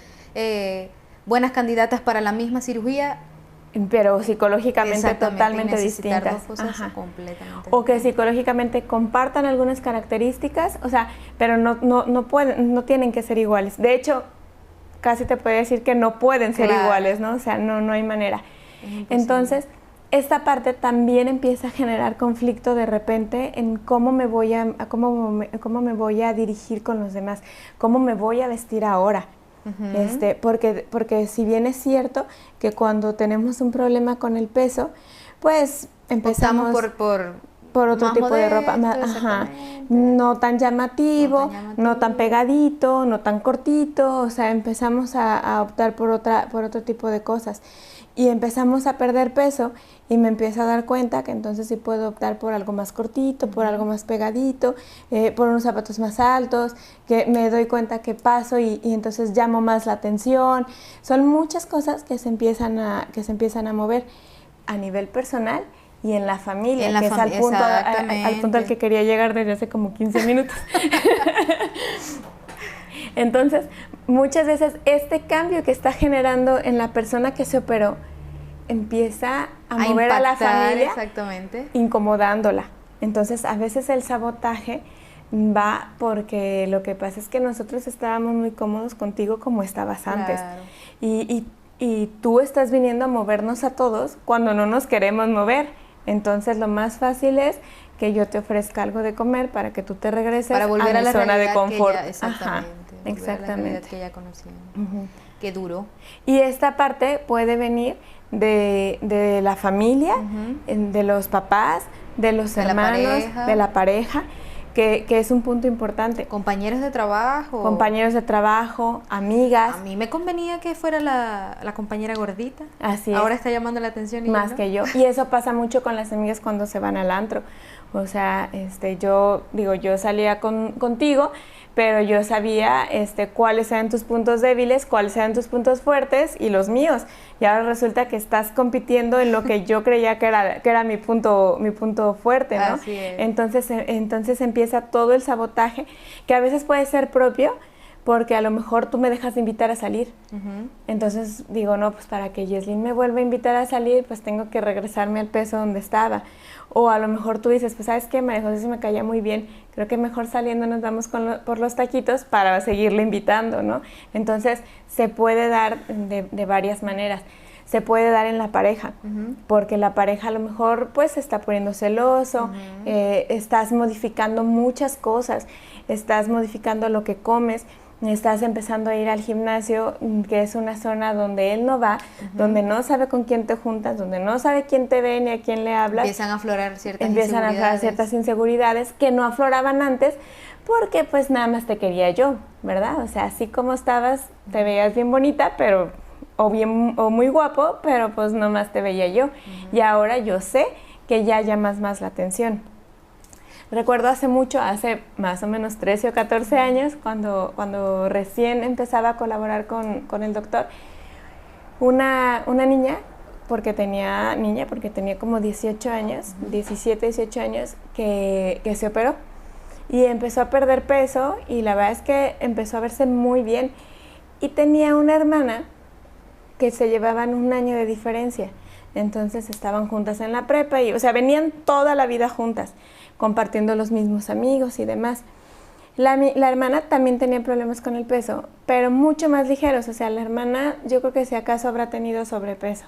buenas candidatas para la misma cirugía, pero psicológicamente totalmente distintas. 2 cosas completamente o que psicológicamente compartan algunas características, o sea, pero no tienen que ser iguales. De hecho, casi te podría decir que no pueden ser iguales, ¿no? O sea, no hay manera. Entonces, esta parte también empieza a generar conflicto de repente en cómo me voy a dirigir con los demás, cómo me voy a vestir ahora. Porque si bien es cierto que cuando tenemos un problema con el peso, pues empezamos por otro tipo de ropa, no tan llamativo, no tan pegadito, no tan cortito, o sea, empezamos a optar por otro tipo de cosas. Y empezamos a perder peso y me empiezo a dar cuenta que entonces sí puedo optar por algo más cortito, por algo más pegadito, por unos zapatos más altos, que me doy cuenta que paso y entonces llamo más la atención. Son muchas cosas que se empiezan a mover a nivel personal y en la familia, que es al punto al que quería llegar desde hace como 15 minutos. Entonces, muchas veces este cambio que está generando en la persona que se operó empieza a mover a la familia, incomodándola. Entonces, a veces el sabotaje va porque lo que pasa es que nosotros estábamos muy cómodos contigo como estabas antes. Y tú estás viniendo a movernos a todos cuando no nos queremos mover. Entonces, lo más fácil es que yo te ofrezca algo de comer para que tú te regreses para volver a la zona de confort. Exactamente. Que ya conocían. Qué duro. Y esta parte puede venir de la familia, de los papás, de los hermanos, de la pareja, que es un punto importante. Compañeros de trabajo. Compañeros de trabajo, amigas. A mí me convenía que fuera la compañera gordita. Así es. Ahora está llamando la atención. Y más que yo. Y eso pasa mucho con las amigas cuando se van al antro. O sea, yo salía contigo, pero yo sabía cuáles eran tus puntos débiles, cuáles eran tus puntos fuertes y los míos. Y ahora resulta que estás compitiendo en lo que yo creía que era mi punto fuerte, ¿no? Así es. Entonces empieza todo el sabotaje, que a veces puede ser propio, porque a lo mejor tú me dejas de invitar a salir. Entonces digo, no, pues para que Yeslyn me vuelva a invitar a salir, pues tengo que regresarme al peso donde estaba. O a lo mejor tú dices, pues ¿sabes qué? María José se me caía muy bien, creo que mejor saliendo nos vamos por los taquitos para seguirle invitando, ¿no? Entonces se puede dar de varias maneras. Se puede dar en la pareja, porque la pareja a lo mejor pues se está poniendo celoso, estás modificando muchas cosas, estás modificando lo que comes, estás empezando a ir al gimnasio, que es una zona donde él no va, donde no sabe con quién te juntas, donde no sabe quién te ve ni a quién le hablas. Empiezan a aflorar ciertas inseguridades que no afloraban antes, porque pues nada más te quería yo, ¿verdad? O sea, así como estabas, te veías bien bonita, pero o muy guapo, pero pues nomás te veía yo. Y ahora yo sé que ya llamas más la atención. Recuerdo hace más o menos 13 o 14 años, cuando recién empezaba a colaborar con el doctor, una niña, porque tenía como 18 años, 17, 18 años, que se operó y empezó a perder peso, y la verdad es que empezó a verse muy bien, y tenía una hermana que se llevaban 1 año de diferencia. Entonces estaban juntas en la prepa, y, o sea, venían toda la vida juntas, compartiendo los mismos amigos y demás. La hermana también tenía problemas con el peso, pero mucho más ligeros. O sea, la hermana, yo creo que si acaso habrá tenido sobrepeso.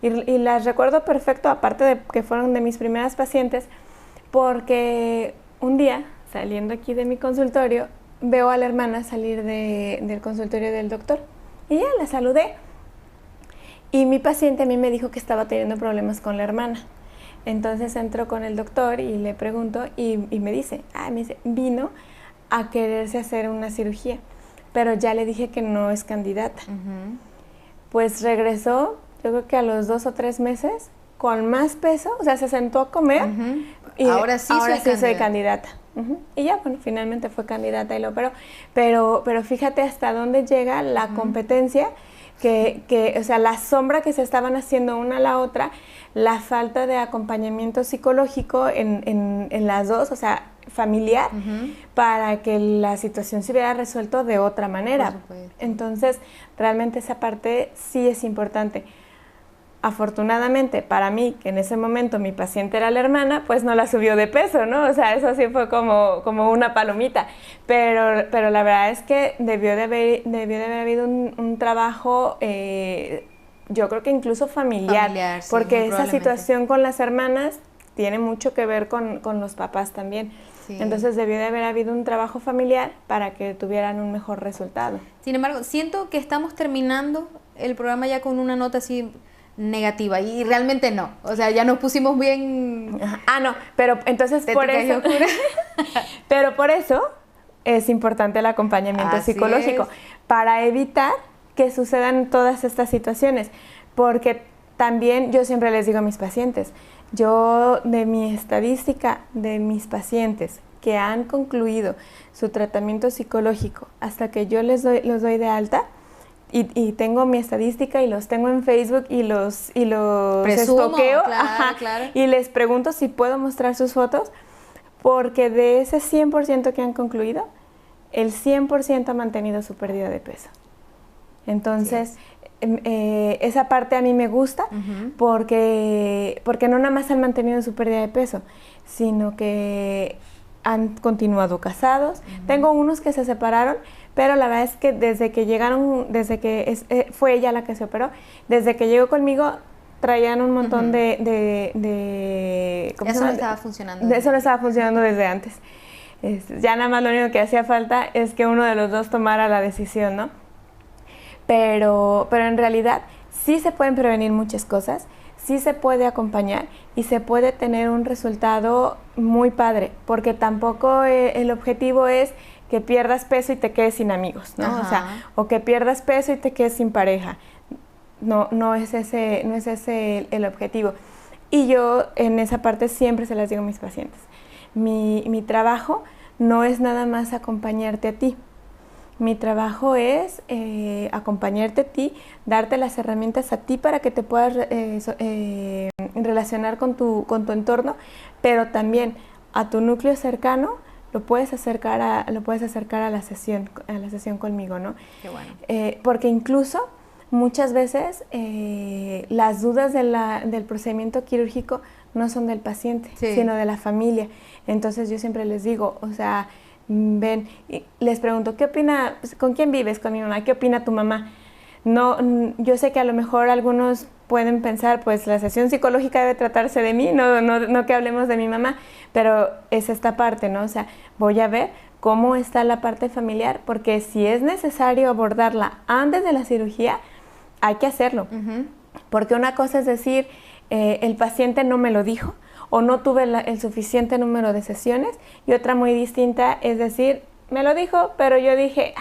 Y las recuerdo perfecto, aparte de que fueron de mis primeras pacientes, porque un día, saliendo aquí de mi consultorio, veo a la hermana salir del consultorio del doctor, y ya la saludé. Y mi paciente a mí me dijo que estaba teniendo problemas con la hermana. Entonces entro con el doctor y le pregunto, y me dice, vino a quererse hacer una cirugía, pero ya le dije que no es candidata. Pues regresó, yo creo que a los 2 o 3 meses, con más peso, o sea, se sentó a comer, y ahora sí soy candidata. Y ya, bueno, finalmente fue candidata y lo operó. Pero fíjate hasta dónde llega la competencia, o sea, la sombra que se estaban haciendo una a la otra, la falta de acompañamiento psicológico en las dos, o sea, familiar, para que la situación se hubiera resuelto de otra manera. Entonces, realmente esa parte sí es importante. Afortunadamente para mí, que en ese momento mi paciente era la hermana, pues no la subió de peso, ¿no? O sea, eso sí fue como una palomita. Pero la verdad es que debió de haber habido un trabajo, yo creo que incluso familiar, sí, porque esa situación con las hermanas tiene mucho que ver con los papás también. Sí. Entonces debió de haber habido un trabajo familiar para que tuvieran un mejor resultado. Sin embargo, siento que estamos terminando el programa ya con una nota así negativa, y realmente no, o sea, ya nos pusimos bien. No, pero entonces por eso pero por eso es importante el acompañamiento psicológico, para evitar que sucedan todas estas situaciones, porque también yo siempre les digo a mis pacientes, yo de mi estadística de mis pacientes que han concluido su tratamiento psicológico hasta que yo los doy de alta, y tengo mi estadística y los tengo en Facebook y los estoqueo, claro. Y les pregunto si puedo mostrar sus fotos, porque de ese 100% que han concluido, el 100% ha mantenido su pérdida de peso. Entonces, esa parte a mí me gusta, porque no nada más han mantenido su pérdida de peso, sino que han continuado casados. Tengo unos que se separaron, pero la verdad es que desde que llegaron, fue ella la que se operó, desde que llegó conmigo traían un montón de eso no estaba funcionando. Eso no estaba funcionando desde antes. Ya nada más lo único que hacía falta es que uno de los dos tomara la decisión, ¿no? Pero en realidad sí se pueden prevenir muchas cosas, sí se puede acompañar y se puede tener un resultado muy padre, porque tampoco el objetivo es que pierdas peso y te quedes sin amigos, ¿no? Ajá. O sea, o que pierdas peso y te quedes sin pareja. No es ese el objetivo. Y yo en esa parte siempre se las digo a mis pacientes. Mi trabajo no es nada más acompañarte a ti. Mi trabajo es acompañarte a ti, darte las herramientas a ti para que te puedas relacionar con tu entorno, pero también a tu núcleo cercano lo puedes acercar a la sesión conmigo, ¿no? Qué bueno. Porque incluso muchas veces las dudas del procedimiento quirúrgico no son del paciente, sí, sino de la familia. Entonces yo siempre les digo, o sea, ven, les pregunto, ¿qué opina? ¿Con quién vives? Con mi mamá. ¿Qué opina tu mamá? No, yo sé que a lo mejor algunos pueden pensar, pues la sesión psicológica debe tratarse de mí, no que hablemos de mi mamá, pero es esta parte, ¿no? O sea, voy a ver cómo está la parte familiar, porque si es necesario abordarla antes de la cirugía, hay que hacerlo. Porque una cosa es decir, el paciente no me lo dijo, o no tuve el suficiente número de sesiones, y otra muy distinta es decir, me lo dijo, pero yo dije,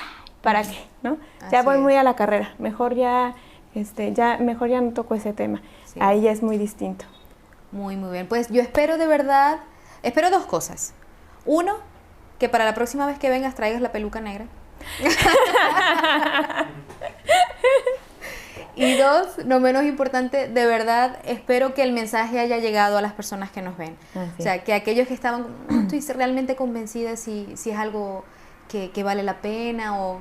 ¿para qué? ¿No? Ya voy muy a la carrera, mejor ya no toco ese tema. Sí. Ahí ya es muy distinto. Muy bien. Pues yo espero de verdad, espero dos cosas. Uno, que para la próxima vez que vengas traigas la peluca negra. Y dos, no menos importante, de verdad, espero que el mensaje haya llegado a las personas que nos ven. O sea, que aquellos que estaban, no estoy realmente convencida si es algo que vale la pena, o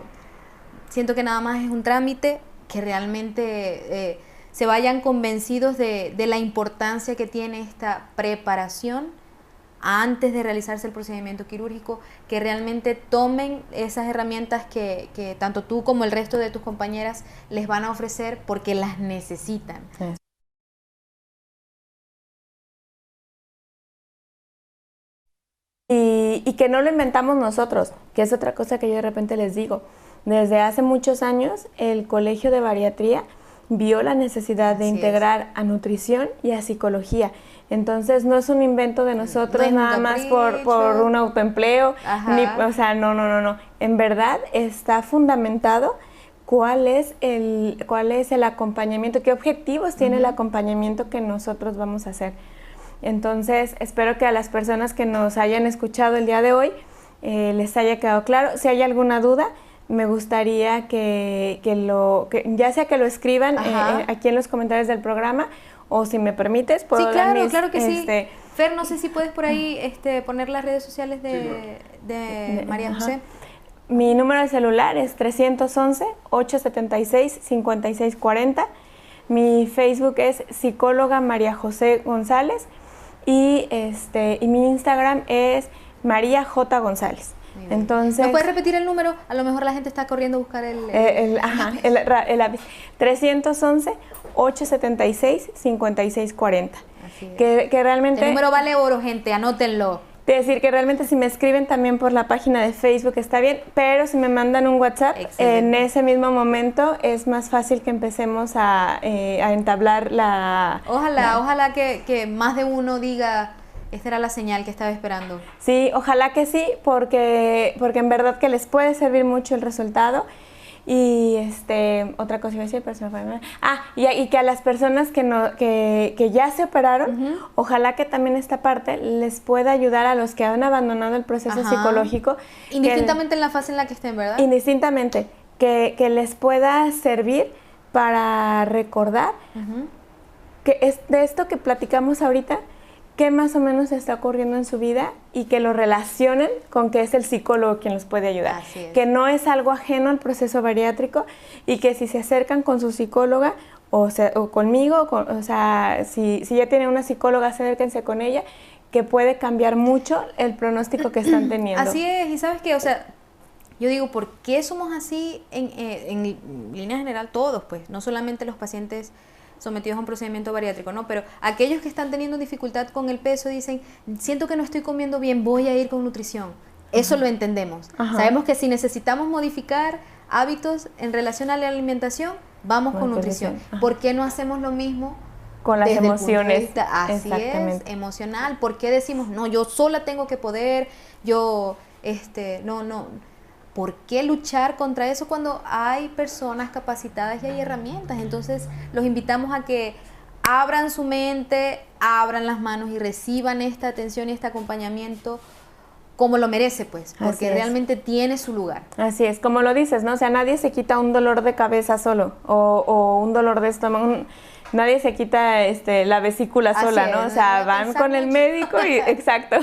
siento que nada más es un trámite, que realmente se vayan convencidos de la importancia que tiene esta preparación antes de realizarse el procedimiento quirúrgico, que realmente tomen esas herramientas que tanto tú como el resto de tus compañeras les van a ofrecer, porque las necesitan. Sí. Y que no lo inventamos nosotros, que es otra cosa que yo de repente les digo. Desde hace muchos años, el Colegio de Bariatría vio la necesidad de integrar a nutrición y a psicología. Entonces no es un invento de nosotros, no nada más por un autoempleo, o sea, no. En verdad está fundamentado cuál es el acompañamiento, qué objetivos tiene el acompañamiento que nosotros vamos a hacer. Entonces espero que a las personas que nos hayan escuchado el día de hoy les haya quedado claro. Si hay alguna duda, me gustaría que ya sea que lo escriban aquí en los comentarios del programa, o si me permites, puedo dar claro que sí. Fer, no sé si puedes por ahí poner las redes sociales de María José. Mi número de celular es 311-876-5640. Mi Facebook es psicóloga María José González, y mi Instagram es María J. González. Entonces, ¿nos puedes repetir el número? A lo mejor la gente está corriendo a buscar el 311-876-5640. Que realmente... El número vale oro, gente, anótenlo. Es decir, que realmente si me escriben también por la página de Facebook está bien, pero si me mandan un WhatsApp, en ese mismo momento es más fácil que empecemos a entablar la... Ojalá que más de uno diga... Esta era la señal que estaba esperando. Sí, ojalá que sí, porque en verdad que les puede servir mucho el resultado. Y otra cosa iba a decir, pero se me fue. Y que a las personas que ya se operaron, ojalá que también esta parte les pueda ayudar a los que han abandonado el proceso psicológico. Indistintamente en la fase en la que estén, ¿verdad? Indistintamente, que les pueda servir para recordar que es de esto que platicamos ahorita, qué más o menos está ocurriendo en su vida, y que lo relacionen con que es el psicólogo quien los puede ayudar. Que no es algo ajeno al proceso bariátrico, y que si se acercan con su psicóloga o conmigo, si ya tienen una psicóloga, acérquense con ella, que puede cambiar mucho el pronóstico que están teniendo. Así es, y ¿sabes qué? O sea, yo digo, ¿por qué somos así en línea general todos? Pues no solamente los pacientes sometidos a un procedimiento bariátrico, ¿no? Pero aquellos que están teniendo dificultad con el peso dicen, siento que no estoy comiendo bien, voy a ir con nutrición. Eso lo entendemos. Sabemos que si necesitamos modificar hábitos en relación a la alimentación, vamos con nutrición. ¿Por qué no hacemos lo mismo con las desde el punto de emociones. vista, así es, emocional. ¿Por qué decimos, no, yo sola tengo que poder, yo, no? ¿Por qué luchar contra eso cuando hay personas capacitadas y hay herramientas? Entonces, los invitamos a que abran su mente, abran las manos y reciban esta atención y este acompañamiento como lo merece, pues, porque realmente tiene su lugar. Así es, como lo dices, ¿no? O sea, nadie se quita un dolor de cabeza solo o un dolor de estómago. Nadie se quita la vesícula sola, ¿no? O sea, van con el médico y, exacto,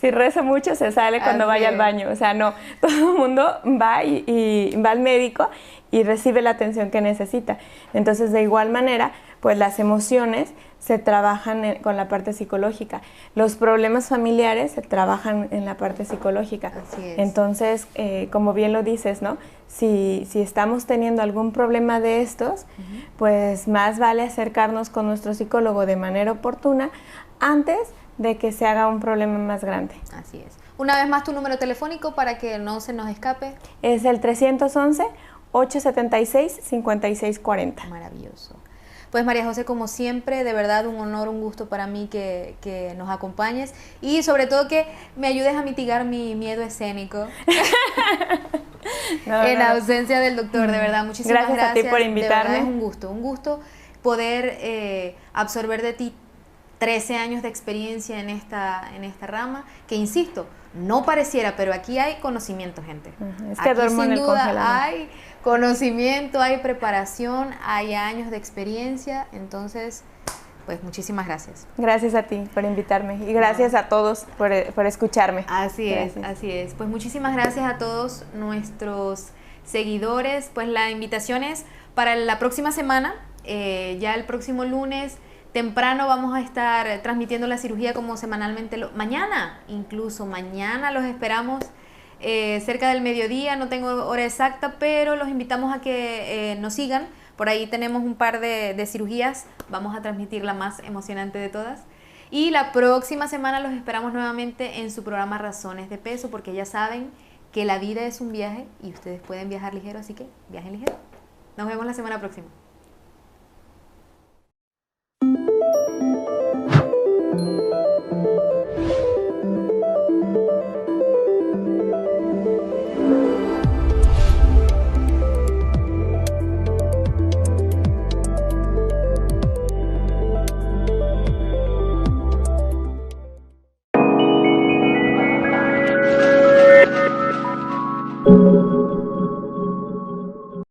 si reza mucho se sale cuando vaya al baño. O sea, no, todo el mundo va y va al médico y recibe la atención que necesita. Entonces, de igual manera, pues las emociones se trabajan con la parte psicológica. Los problemas familiares se trabajan en la parte psicológica. Así es. Entonces, como bien lo dices, ¿no? Si estamos teniendo algún problema de estos, pues más vale acercarnos con nuestro psicólogo de manera oportuna antes de que se haga un problema más grande. Así es. Una vez más tu número telefónico para que no se nos escape. Es el 311-876-5640. Maravilloso. Pues María José, como siempre, de verdad un honor, un gusto para mí que nos acompañes y sobre todo que me ayudes a mitigar mi miedo escénico en ausencia del doctor, de verdad. Muchísimas gracias. A ti por invitarme. De verdad es un gusto poder absorber de ti 13 años de experiencia en esta rama, que insisto, no pareciera, pero aquí hay conocimiento, gente. Es que aquí duermo en el congelador. Hay conocimiento, hay preparación, hay años de experiencia, entonces, pues muchísimas gracias. Gracias a ti por invitarme y gracias a todos por escucharme. Así es. Pues muchísimas gracias a todos nuestros seguidores. Pues la invitación es para la próxima semana, ya el próximo lunes, temprano vamos a estar transmitiendo la cirugía como semanalmente. Mañana los esperamos cerca del mediodía, no tengo hora exacta, pero los invitamos a que nos sigan. Por ahí tenemos un par de cirugías, vamos a transmitir la más emocionante de todas. Y la próxima semana los esperamos nuevamente en su programa Razones de Peso, porque ya saben que la vida es un viaje y ustedes pueden viajar ligero, así que viajen ligero. Nos vemos la semana próxima.